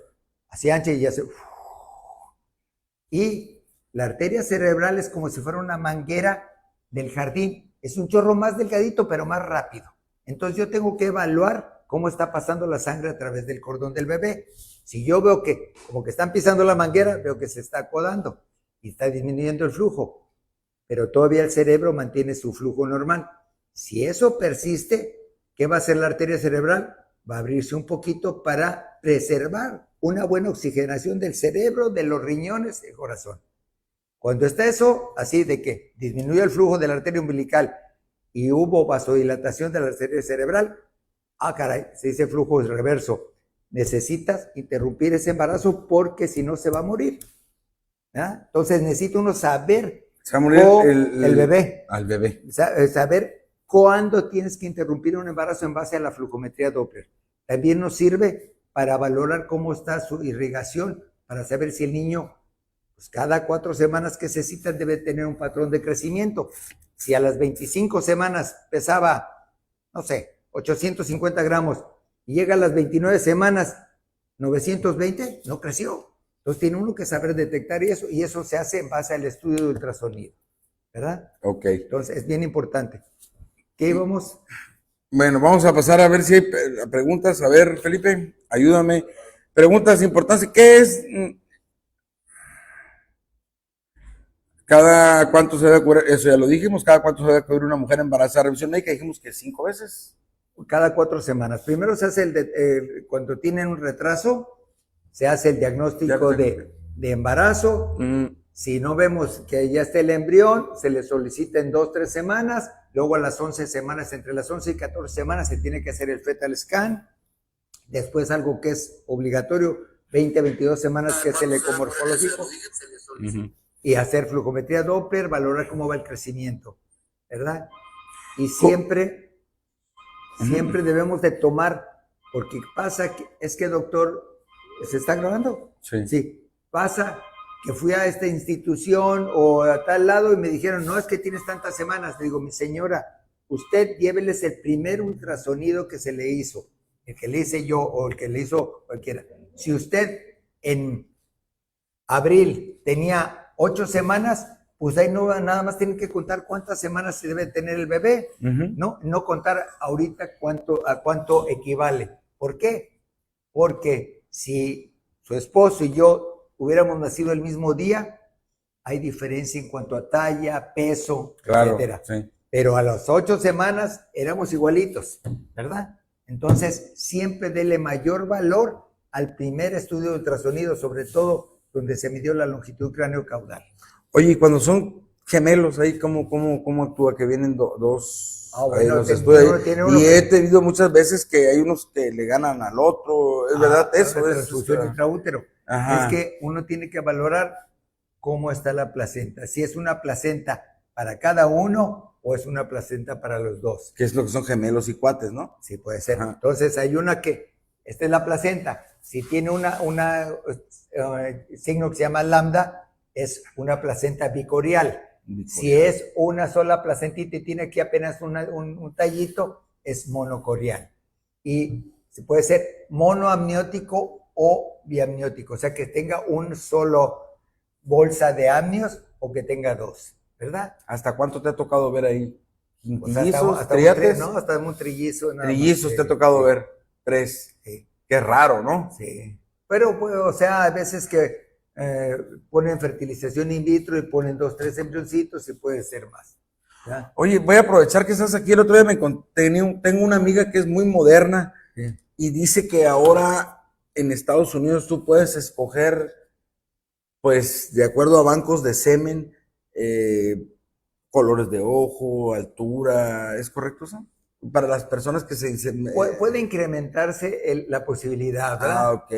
Así ancha y hace... Y la arteria cerebral es como si fuera una manguera del jardín. Es un chorro más delgadito, pero más rápido. Entonces yo tengo que evaluar cómo está pasando la sangre a través del cordón del bebé. Si yo veo que como que están pisando la manguera, veo que se está acodando y está disminuyendo el flujo, pero todavía el cerebro mantiene su flujo normal. Si eso persiste, ¿qué va a hacer la arteria cerebral? Va a abrirse un poquito para preservar una buena oxigenación del cerebro, de los riñones, del corazón. Cuando está eso, así de que disminuye el flujo de la arteria umbilical y hubo vasodilatación de la arteria cerebral, caray, se dice flujo reverso. Necesitas interrumpir ese embarazo porque si no se va a morir. ¿Ah? Entonces necesita uno saber se va a morir el bebé. Al bebé. Saber cuándo tienes que interrumpir un embarazo en base a la flujometría Doppler. También nos sirve para valorar cómo está su irrigación, para saber si el niño, pues cada 4 semanas que se citan debe tener un patrón de crecimiento. Si a las 25 semanas pesaba, no sé, 850 gramos, y llega a las 29 semanas 920, no creció. Entonces tiene uno que saber detectar eso, y eso se hace en base al estudio de ultrasonido, ¿verdad? Ok. Entonces es bien importante. ¿Qué íbamos? Bueno, vamos a pasar a ver si hay preguntas. A ver, Felipe, ayúdame. Preguntas importantes. ¿Qué es? ¿Cada cuánto se debe cubrir? Eso ya lo dijimos. ¿Cada cuánto se debe cubrir una mujer embarazada? Revisión médica, dijimos que 5 veces. Cada 4 semanas. Primero se hace cuando tienen un retraso, se hace el diagnóstico de embarazo. Si no vemos que ya está el embrión, se le solicita en 2, 3 semanas. Luego a las 11 semanas, entre las 11 y 14 semanas, se tiene que hacer el fetal scan. Después algo que es obligatorio, 20, 22 semanas, que es el ecomorfológico. Y hacer flujometría Doppler, valorar cómo va el crecimiento, ¿verdad? Y siempre debemos de tomar, porque pasa que, es que doctor, ¿se está grabando? Sí. Sí, pasa que fui a esta institución o a tal lado y me dijeron, no, es que tienes tantas semanas. Le digo, mi señora, usted lléveles el primer ultrasonido que se le hizo, el que le hice yo o el que le hizo cualquiera. Si usted en abril tenía 8 semanas, pues ahí no, nada más tienen que contar cuántas semanas se debe tener el bebé, no contar ahorita a cuánto equivale. ¿Por qué? Porque si su esposo y yo hubiéramos nacido el mismo día, hay diferencia en cuanto a talla, peso, etcétera. Sí. Pero a las 8 semanas éramos igualitos, ¿verdad? Entonces, siempre dele mayor valor al primer estudio de ultrasonido, sobre todo donde se midió la longitud cráneo-caudal. Oye, y cuando son gemelos ahí, ¿cómo actúa? Que vienen dos bueno, los estudios ahí. tiene uno Y que- he tenido muchas veces que hay unos que le ganan al otro, es verdad eso. la Es, transfusión intraútero. ajá. Es que uno tiene que valorar cómo está la placenta. Si es una placenta para cada uno o es una placenta para los dos. Que es lo que son gemelos y cuates, ¿no? Sí, puede ser. Ajá. Entonces hay una que, esta es la placenta. Si tiene signo que se llama lambda, es una placenta bicorial. Si es una sola placentita y tiene aquí apenas un tallito, es monocorial. Y puede ser monoamniótico o biamniótico, o sea que tenga un solo bolsa de amnios o que tenga dos, ¿verdad? ¿Hasta cuánto te ha tocado ver ahí? Pues ¿Quintillizos, hasta triates? ¿no? Hasta un trillizo. Trillizos te ha tocado ver, 3. Sí. Qué raro, ¿no? Sí. Pero, pues, o sea, hay veces que ponen fertilización in vitro y ponen 2, 3 embrioncitos y puede ser más. ¿Ya? Oye, voy a aprovechar que estás aquí. El otro día tengo una amiga que es muy moderna y dice que ahora en Estados Unidos tú puedes escoger, pues, de acuerdo a bancos de semen, colores de ojo, altura. ¿Es correcto eso? Para las personas que se dicen... Puede incrementarse la posibilidad, ¿verdad? ok.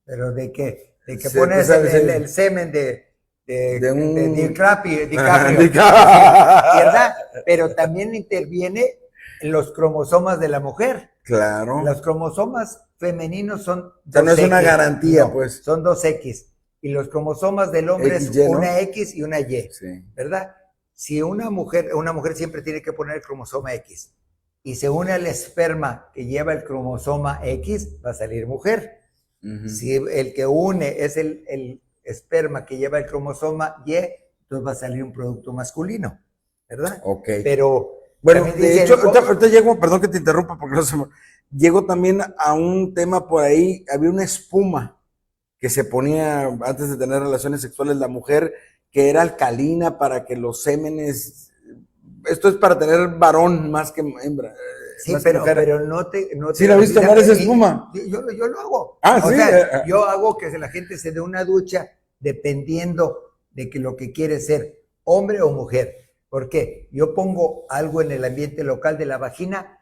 Pero de que Sí, pones pues, el semen de DiCaprio, DiCaprio. ¿verdad? Pero también interviene en los cromosomas de la mujer. Claro. Los cromosomas femeninos son 2X. O sea, no es una garantía, no, pues. Son 2X. Y los cromosomas del hombre es XY, ¿no? una X y una Y, Sí. ¿verdad? Si una mujer siempre tiene que poner el cromosoma X y se une al esperma que lleva el cromosoma X, va a salir mujer. Si el que une es el esperma que lleva el cromosoma Y, entonces va a salir un producto masculino, ¿verdad? Ok. Pero bueno, de hecho, ahorita llego, perdón que te interrumpa, porque no se me... Llego también a un tema por ahí, había una espuma que se ponía antes de tener relaciones sexuales la mujer, que era alcalina para que los sémenes... Esto es para tener varón más que hembra. Sí, pero no te... ¿Sí la viste tomar esa espuma? Yo lo hago. Ah, o sí. sea, yo hago que la gente se dé una ducha dependiendo de que lo que quiere ser, hombre o mujer. ¿Por qué? Yo pongo algo en el ambiente local de la vagina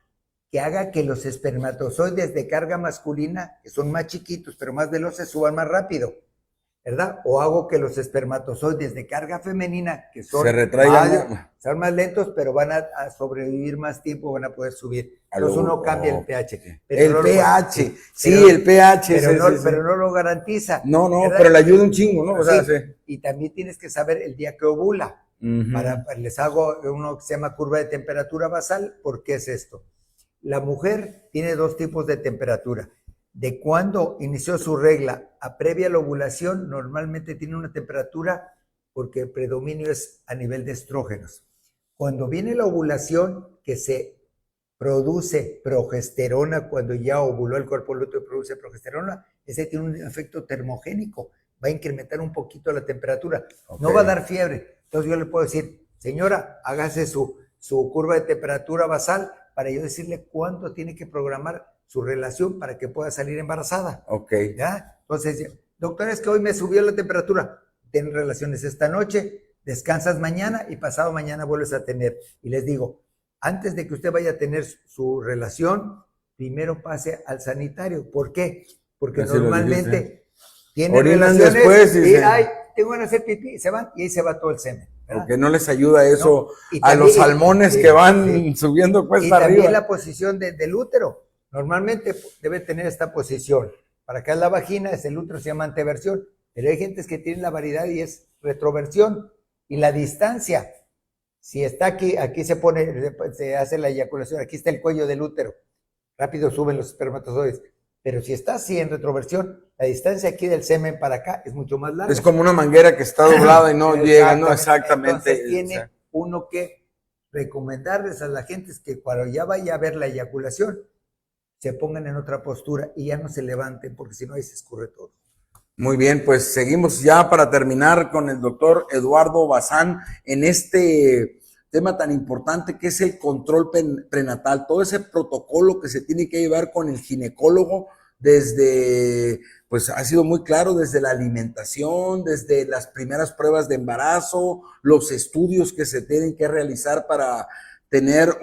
que haga que los espermatozoides de carga masculina, que son más chiquitos pero más veloces, suban más rápido, ¿verdad? O hago que los espermatozoides de carga femenina, que son, se retraigan, son más lentos, pero van a sobrevivir más tiempo, van a poder subir. Entonces uno cambia el pH. Pero el pH, sí, el pH. Pero no lo garantiza. No, ¿verdad? pero le ayuda un chingo, ¿no? O sea, sí. Y también tienes que saber el día que ovula. Les hago uno que se llama curva de temperatura basal. ¿Por qué es esto? La mujer tiene 2 tipos de temperatura. De cuando inició su regla a previa a la ovulación, normalmente tiene una temperatura porque el predominio es a nivel de estrógenos. Cuando viene la ovulación, que se produce progesterona, cuando ya ovuló el cuerpo lúteo produce progesterona, ese tiene un efecto termogénico, va a incrementar un poquito la temperatura, no va a dar fiebre. Entonces yo le puedo decir, señora, hágase su curva de temperatura basal para yo decirle cuánto tiene que programar su relación para que pueda salir embarazada. Ok. ¿Ya? Entonces, doctor, es que hoy me subió la temperatura. Ten relaciones esta noche, descansas mañana y pasado mañana vuelves a tener. Y les digo, antes de que usted vaya a tener su relación, primero pase al sanitario. ¿Por qué? Porque así normalmente tienen orinan relaciones después y ay, tengo que hacer pipí, se van y ahí se va todo el semen. Porque no les ayuda eso no. a los salmones que van subiendo cuesta arriba. Y también la posición del útero. Normalmente debe tener esta posición. Para acá es la vagina, es el útero, se llama anteversión. Pero hay gentes que tienen la variedad y es retroversión. Y la distancia, si está aquí se hace la eyaculación, aquí está el cuello del útero. Rápido suben los espermatozoides. Pero si está así en retroversión, la distancia aquí del semen para acá es mucho más larga. Es como una manguera que está doblada y no llega, ¿no? Exactamente. Entonces tiene uno que recomendarles a la gente que cuando ya vaya a ver la eyaculación, se pongan en otra postura y ya no se levanten, porque si no ahí se escurre todo. Muy bien, pues seguimos ya para terminar con el doctor Eduardo Bazán en este tema tan importante que es el control prenatal, todo ese protocolo que se tiene que llevar con el ginecólogo desde, pues ha sido muy claro, desde la alimentación, desde las primeras pruebas de embarazo, los estudios que se tienen que realizar para tener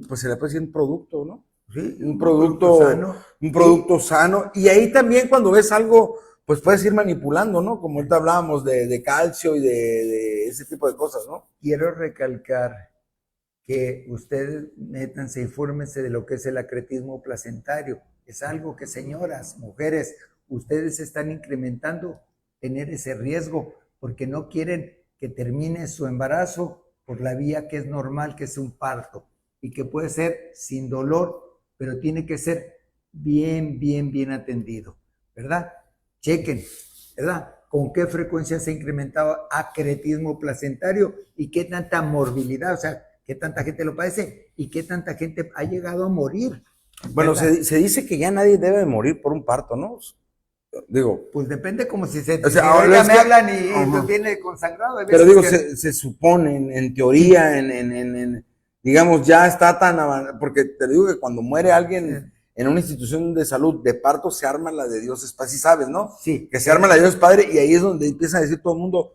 pues se le puede decir un producto, ¿no? Sí, Un producto sano. Y ahí también cuando ves algo, pues puedes ir manipulando, ¿no? Como ahorita hablábamos de calcio y de ese tipo de cosas, ¿no? Quiero recalcar que ustedes métanse, infórmense de lo que es el acretismo placentario. Es algo que, señoras, mujeres, ustedes están incrementando tener ese riesgo porque no quieren que termine su embarazo por la vía que es normal, que es un parto, y que puede ser sin dolor, pero tiene que ser bien atendido, ¿verdad? Chequen, ¿verdad? Con qué frecuencia se ha incrementado acretismo placentario y qué tanta morbilidad, o sea, qué tanta gente lo padece y qué tanta gente ha llegado a morir. Bueno, se dice que ya nadie debe de morir por un parto, ¿no? Digo. Pues depende como si se... O sea, si ahora ahorita me hablan y pues viene consangrado. Pero digo, se supone, en teoría, digamos, ya está tan avanzado, porque te digo que cuando muere alguien en una institución de salud de parto, se arma la de Dios es Padre, sí sabes, ¿no? Sí. Que se arma la de Dios es Padre y ahí es donde empieza a decir todo el mundo,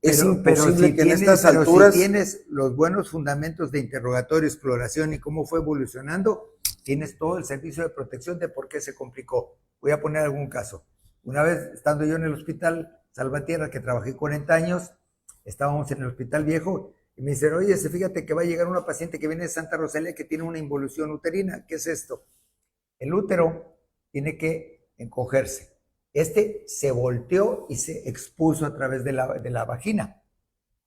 es imposible que en estas alturas... si tienes los buenos fundamentos de interrogatorio, exploración y cómo fue evolucionando, tienes todo el servicio de protección de por qué se complicó. Voy a poner algún caso. Una vez, estando yo en el hospital Salvatierra, que trabajé 40 años, estábamos en el hospital viejo, y me dicen, oye, fíjate que va a llegar una paciente que viene de Santa Rosalía que tiene una involución uterina. ¿Qué es esto? El útero tiene que encogerse. Se volteó y se expuso a través de la vagina.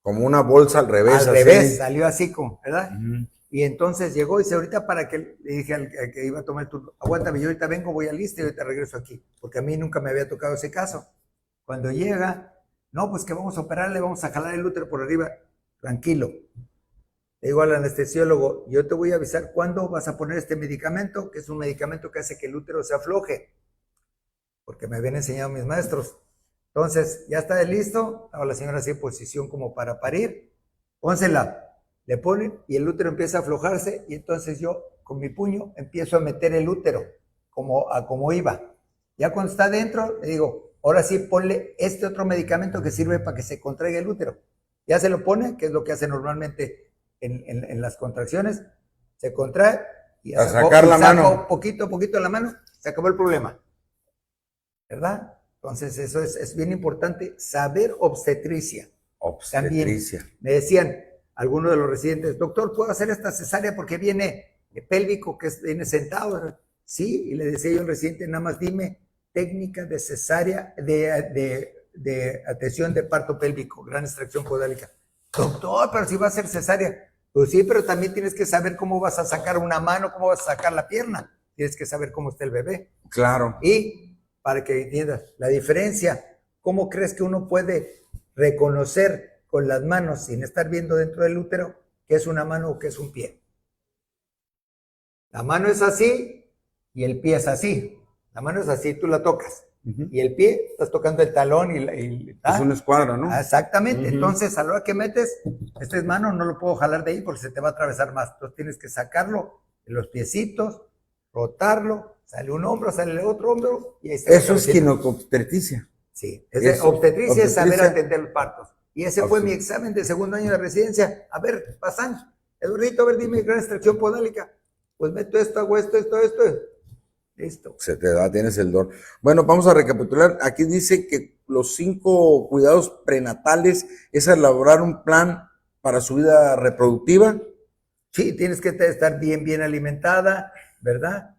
Como una bolsa al revés. Al revés, salió así, ¿verdad? Y entonces llegó y dice, ahorita para que, le dije al que iba a tomar el turno, aguántame, yo ahorita vengo, voy al liste y ahorita regreso aquí, porque a mí nunca me había tocado ese caso. Cuando llega, no, pues que vamos a operarle, vamos a jalar el útero por arriba, tranquilo. Le digo al anestesiólogo, yo te voy a avisar cuándo vas a poner este medicamento, que es un medicamento que hace que el útero se afloje, porque me habían enseñado mis maestros. Entonces, ya está listo, estaba la señora así en posición como para parir, pónsela. Le ponen y el útero empieza a aflojarse y entonces yo con mi puño empiezo a meter el útero como iba. Ya cuando está dentro, le digo, ahora sí ponle este otro medicamento que sirve para que se contraiga el útero. Ya se lo pone, que es lo que hace normalmente en las contracciones, se contrae y a sacar la mano. Poquito a poquito la mano, se acabó el problema. ¿Verdad? Entonces eso es bien importante, saber obstetricia. Obstetricia. También me decían algunos de los residentes, doctor, ¿puedo hacer esta cesárea porque viene pélvico, que viene sentado? Sí, y le decía yo al residente, nada más dime técnica de cesárea, de atención de parto pélvico, gran extracción podálica. Doctor, pero si va a ser cesárea. Pues sí, pero también tienes que saber cómo vas a sacar una mano, cómo vas a sacar la pierna. Tienes que saber cómo está el bebé. Claro. Y para que entiendas la diferencia, ¿cómo crees que uno puede reconocer con las manos, sin estar viendo dentro del útero, qué es una mano o qué es un pie? La mano es así y el pie es así. La mano es así, tú la tocas. Y el pie, estás tocando el talón es una escuadra, ¿no? Exactamente. Entonces, a la hora que metes, esta es mano, no lo puedo jalar de ahí porque se te va a atravesar más. Entonces tienes que sacarlo de los piecitos, rotarlo, sale un hombro, sale el otro hombro y ahí está. Eso es ginecobstetricia. Sí, obstetricia es saber atender los partos. Y ese fue mi examen de segundo año de residencia. A ver, pasan, Eduardito, a ver, dime, gran extracción podálica. Pues meto esto, hago esto. Listo. Se te da, tienes el don. Bueno, vamos a recapitular. Aquí dice que los 5 cuidados prenatales es elaborar un plan para su vida reproductiva. Sí, tienes que estar bien alimentada, ¿verdad?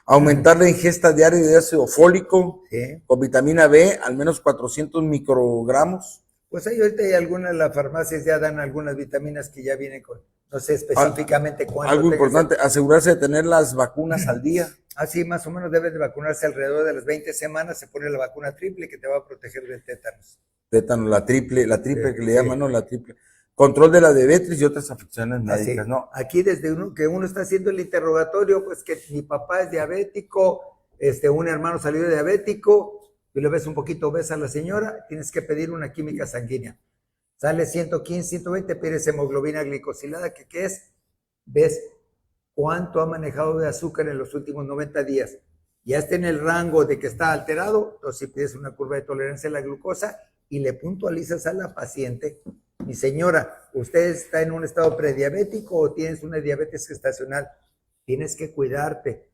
Aumentar la ingesta diaria de ácido fólico, sí, con vitamina B, al menos 400 microgramos. Pues ahorita hay algunas, las farmacias ya dan algunas vitaminas que ya vienen con, no sé específicamente cuánto. Algo importante, asegurarse de tener las vacunas al día. Así más o menos debes de vacunarse alrededor de las 20 semanas, se pone la vacuna triple que te va a proteger del tétanos. Tétanos, la triple que le llaman, ¿no? La triple. Control de la diabetes y otras afecciones médicas, ¿no? Aquí desde que uno está haciendo el interrogatorio, pues que mi papá es diabético, un hermano salió diabético, y le ves un poquito obesa a la señora, tienes que pedir una química sanguínea. Sale 115, 120, pides hemoglobina glicosilada, que ¿qué es? Ves cuánto ha manejado de azúcar en los últimos 90 días. Ya está en el rango de que está alterado, entonces si pides una curva de tolerancia a la glucosa y le puntualizas a la paciente, mi señora, usted está en un estado prediabético o tienes una diabetes gestacional, tienes que cuidarte,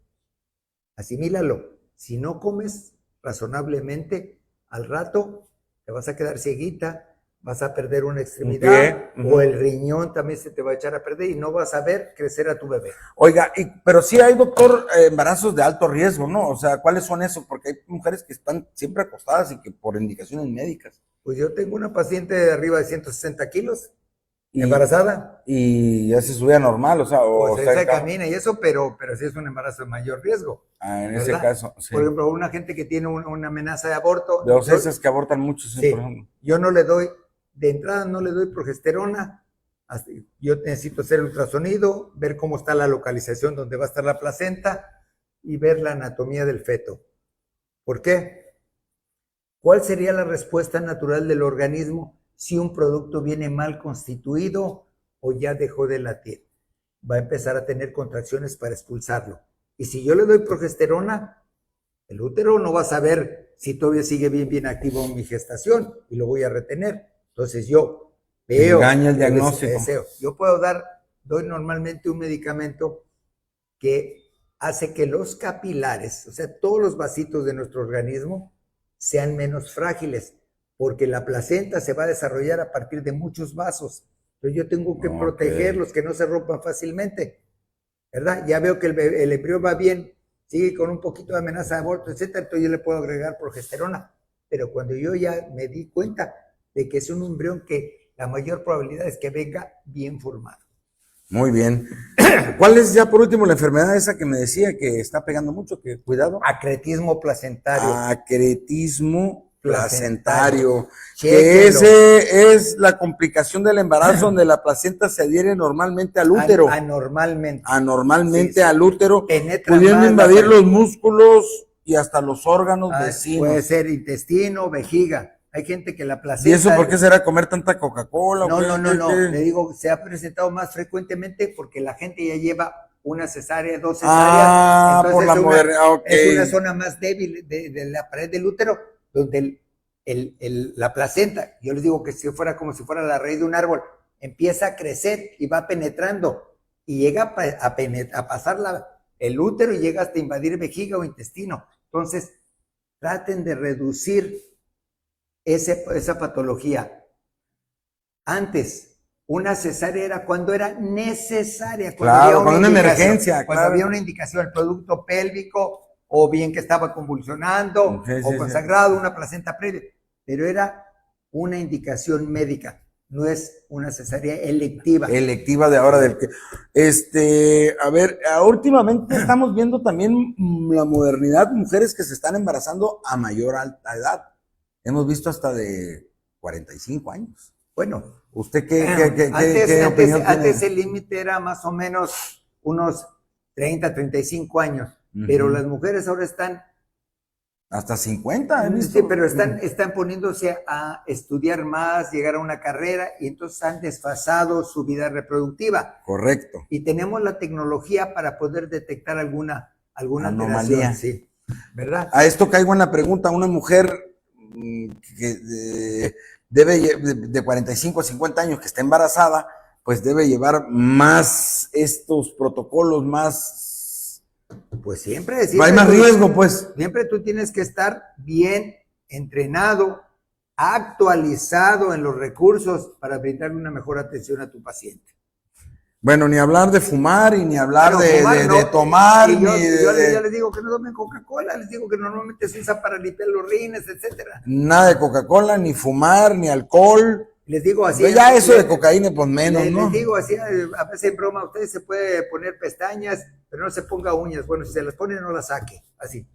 asimílalo. Si no comes razonablemente, al rato te vas a quedar cieguita, vas a perder una extremidad o el riñón también se te va a echar a perder y no vas a ver crecer a tu bebé. Oiga, pero sí hay, doctor, embarazos de alto riesgo, ¿no? O sea, ¿cuáles son esos? Porque hay mujeres que están siempre acostadas y que por indicaciones médicas. Pues yo tengo una paciente de arriba de 160 kilos, embarazada. Y ya se subía normal, o sea, pues se camina y eso, pero sí es un embarazo de mayor riesgo. En ese caso, sí. Por ejemplo, una gente que tiene una amenaza de aborto. De los esas que abortan mucho, sí, por ejemplo. Yo no le doy, de entrada no le doy progesterona. Yo necesito hacer el ultrasonido, ver cómo está la localización donde va a estar la placenta y ver la anatomía del feto. ¿Por qué? ¿Cuál sería la respuesta natural del organismo si un producto viene mal constituido o ya dejó de latir? Va a empezar a tener contracciones para expulsarlo. Y si yo le doy progesterona, el útero no va a saber si todavía sigue bien activo en mi gestación y lo voy a retener. Entonces yo veo... Engaña el diagnóstico. Yo doy normalmente un medicamento que hace que los capilares, o sea, todos los vasitos de nuestro organismo, sean menos frágiles, porque la placenta se va a desarrollar a partir de muchos vasos. Entonces yo tengo que protegerlos, que no se rompan fácilmente, ¿verdad? Ya veo que el embrión va bien, sigue con un poquito de amenaza de aborto, etcétera, entonces yo le puedo agregar progesterona. Pero cuando yo ya me di cuenta de que es un embrión que la mayor probabilidad es que venga bien formado. Muy bien. ¿Cuál es ya por último la enfermedad esa que me decía que está pegando mucho? Que cuidado. Acretismo placentario. Acretismo placentario. Que ese es la complicación del embarazo donde la placenta se adhiere normalmente al útero. Anormalmente sí. Al útero, pudiendo invadir los músculos y hasta los órganos vecinos. Puede ser intestino, vejiga. Hay gente que la placenta... ¿Y eso por qué será comer tanta Coca-Cola? No. Le digo, se ha presentado más frecuentemente porque la gente ya lleva una cesárea, 2 cesáreas. Entonces por la modernidad, es una zona más débil de la pared del útero, donde la placenta, yo les digo que si fuera como si fuera la raíz de un árbol, empieza a crecer y va penetrando y llega a pasar el útero y llega hasta invadir vejiga o intestino. Entonces, traten de reducir esa patología. Antes, una cesárea era cuando era necesaria, cuando había una emergencia, cuando había una indicación, el producto pélvico, o bien que estaba convulsionando, o consagrado, una placenta previa, pero era una indicación médica, no es una cesárea electiva. Electiva de ahora del que... a ver, últimamente estamos viendo también la modernidad, mujeres que se están embarazando a mayor alta edad. Hemos visto hasta de 45 años. Bueno, ¿usted qué opinión tiene? Antes el límite era más o menos unos 30, 35 años, pero las mujeres ahora están... Hasta 50, ¿he visto? Sí, pero están poniéndose a estudiar más, llegar a una carrera, y entonces han desfasado su vida reproductiva. Correcto. Y tenemos la tecnología para poder detectar alguna anomalía. Sí, ¿verdad? A esto caigo en la pregunta, una mujer que debe de 45 a 50 años que está embarazada, pues debe llevar más estos protocolos, más... Pues siempre hay más riesgo, pues. Siempre tú tienes que estar bien entrenado, actualizado en los recursos para brindarle una mejor atención a tu paciente. Bueno, ni hablar de fumar y ni hablar de tomar. Y yo les digo que no tomen Coca-Cola, les digo que normalmente se usa para limpiar los rines, etcétera. Nada de Coca-Cola, ni fumar, ni alcohol. Les digo así. Ya eso de cocaína, pues menos, ¿no? Les digo así, a veces en broma, usted se puede poner pestañas, pero no se ponga uñas. Bueno, si se las pone, no las saque, así.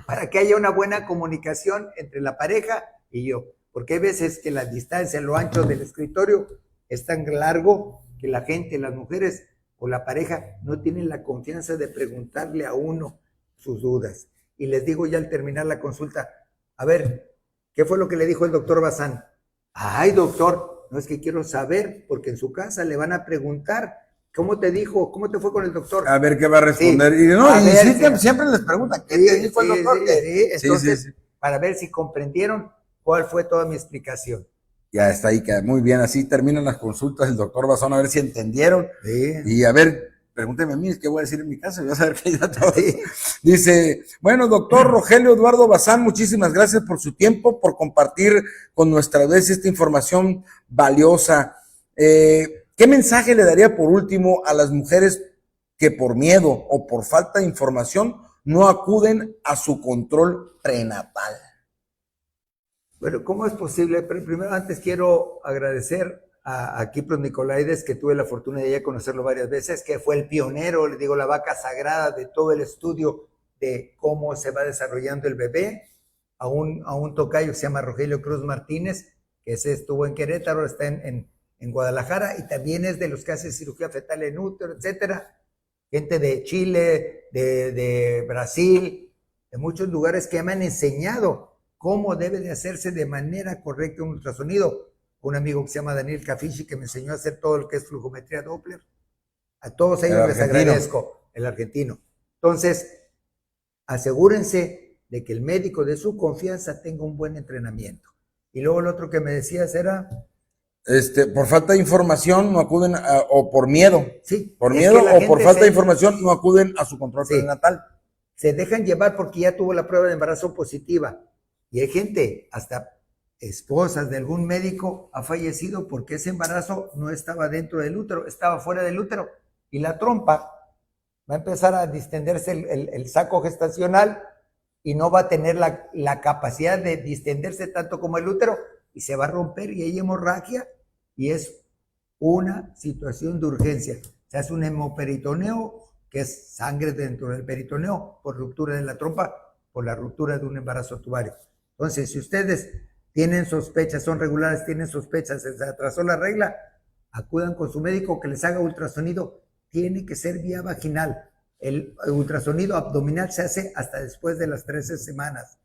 para que haya una buena comunicación entre la pareja y yo. Porque hay veces que la distancia, lo ancho del escritorio es tan largo que la gente, las mujeres o la pareja no tienen la confianza de preguntarle a uno sus dudas. Y les digo ya al terminar la consulta, a ver, ¿qué fue lo que le dijo el doctor Bazán? Ay, doctor, no es que quiero saber, porque en su casa le van a preguntar, ¿cómo te dijo? ¿Cómo te fue con el doctor? A ver qué va a responder. Sí. Siempre les preguntan, ¿qué te dijo el doctor? Entonces, para ver si comprendieron cuál fue toda mi explicación. Ya está ahí, queda muy bien. Así terminan las consultas del doctor Bazán, a ver si entendieron. Sí. Y a ver, pregúnteme a mí, ¿qué voy a decir en mi casa? Voy a saber que ya todo. Sí. Dice, bueno, doctor Rogelio Eduardo Bazán, muchísimas gracias por su tiempo, por compartir con nuestra audiencia esta información valiosa. ¿Qué mensaje le daría por último a las mujeres que por miedo o por falta de información no acuden a su control prenatal? Bueno, ¿cómo es posible? Pero primero, antes quiero agradecer a Kipros Nicolaides, que tuve la fortuna de ya conocerlo varias veces, que fue el pionero, le digo, la vaca sagrada de todo el estudio de cómo se va desarrollando el bebé, a un tocayo que se llama Rogelio Cruz Martínez, que estuvo en Querétaro, ahora está en Guadalajara, y también es de los que hace cirugía fetal en útero, etcétera. Gente de Chile, de Brasil, de muchos lugares que me han enseñado cómo debe de hacerse de manera correcta un ultrasonido. Un amigo que se llama Daniel Cafici, que me enseñó a hacer todo lo que es flujometría Doppler. A todos ellos les agradezco, el argentino. Entonces, asegúrense de que el médico de su confianza tenga un buen entrenamiento. Y luego lo otro que me decías era... por falta de información no acuden o por miedo. Sí. Por miedo o por falta de información no acuden a su control prenatal. Se dejan llevar porque ya tuvo la prueba de embarazo positiva. Y hay gente, hasta esposas de algún médico, ha fallecido porque ese embarazo no estaba dentro del útero, estaba fuera del útero. Y la trompa va a empezar a distenderse el saco gestacional y no va a tener la capacidad de distenderse tanto como el útero y se va a romper y hay hemorragia y es una situación de urgencia. Se hace un hemoperitoneo, que es sangre dentro del peritoneo por ruptura de la trompa, por la ruptura de un embarazo tubario. Entonces, si ustedes tienen sospechas, son regulares, tienen sospechas, se atrasó la regla, acudan con su médico que les haga ultrasonido. Tiene que ser vía vaginal. El ultrasonido abdominal se hace hasta después de las 13 semanas.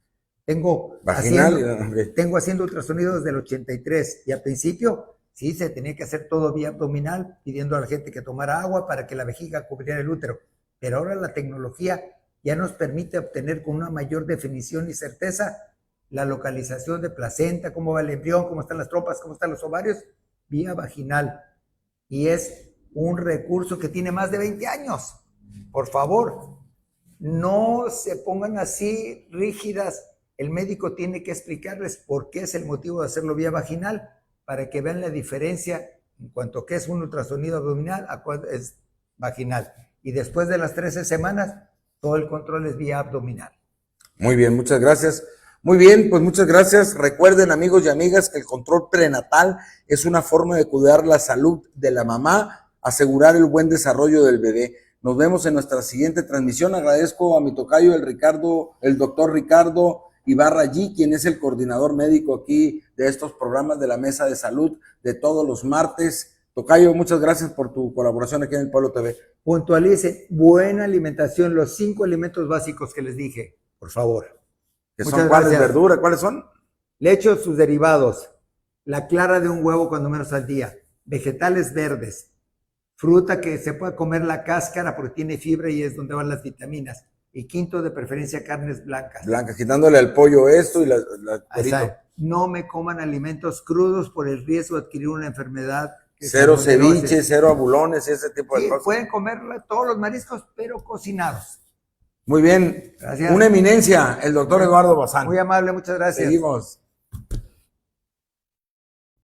Tengo haciendo ultrasonido desde el 83 y al principio sí se tenía que hacer todo vía abdominal, pidiendo a la gente que tomara agua para que la vejiga cubriera el útero. Pero ahora la tecnología ya nos permite obtener con una mayor definición y certeza la localización de placenta, cómo va el embrión, cómo están las trompas, cómo están los ovarios, vía vaginal. Y es un recurso que tiene más de 20 años. Por favor, no se pongan así rígidas. El médico tiene que explicarles por qué es el motivo de hacerlo vía vaginal, para que vean la diferencia en cuanto a qué es un ultrasonido abdominal a cuál es vaginal. Y después de las 13 semanas, todo el control es vía abdominal. Muy bien, muchas gracias. Muy bien, pues muchas gracias. Recuerden, amigos y amigas, que el control prenatal es una forma de cuidar la salud de la mamá, asegurar el buen desarrollo del bebé. Nos vemos en nuestra siguiente transmisión. Agradezco a mi tocayo, el doctor Ricardo Ibarra G, quien es el coordinador médico aquí de estos programas de la Mesa de Salud de todos los martes. Tocayo, muchas gracias por tu colaboración aquí en el Pueblo TV. Puntualice, buena alimentación, los 5 alimentos básicos que les dije, por favor. ¿Qué son? ¿Cuáles? ¿Verdura? ¿Cuáles son? Leche o sus derivados, la clara de un huevo cuando menos al día, vegetales verdes, fruta que se pueda comer la cáscara porque tiene fibra y es donde van las vitaminas. Y quinto, de preferencia, carnes blancas. Blancas, quitándole al pollo esto y la no me coman alimentos crudos por el riesgo de adquirir una enfermedad. Cero ceviche, cero abulones, ese tipo de cosas. Pueden comer todos los mariscos, pero cocinados. Muy bien. Gracias. Una eminencia, el doctor Eduardo Bazán. Muy amable, muchas gracias. Seguimos.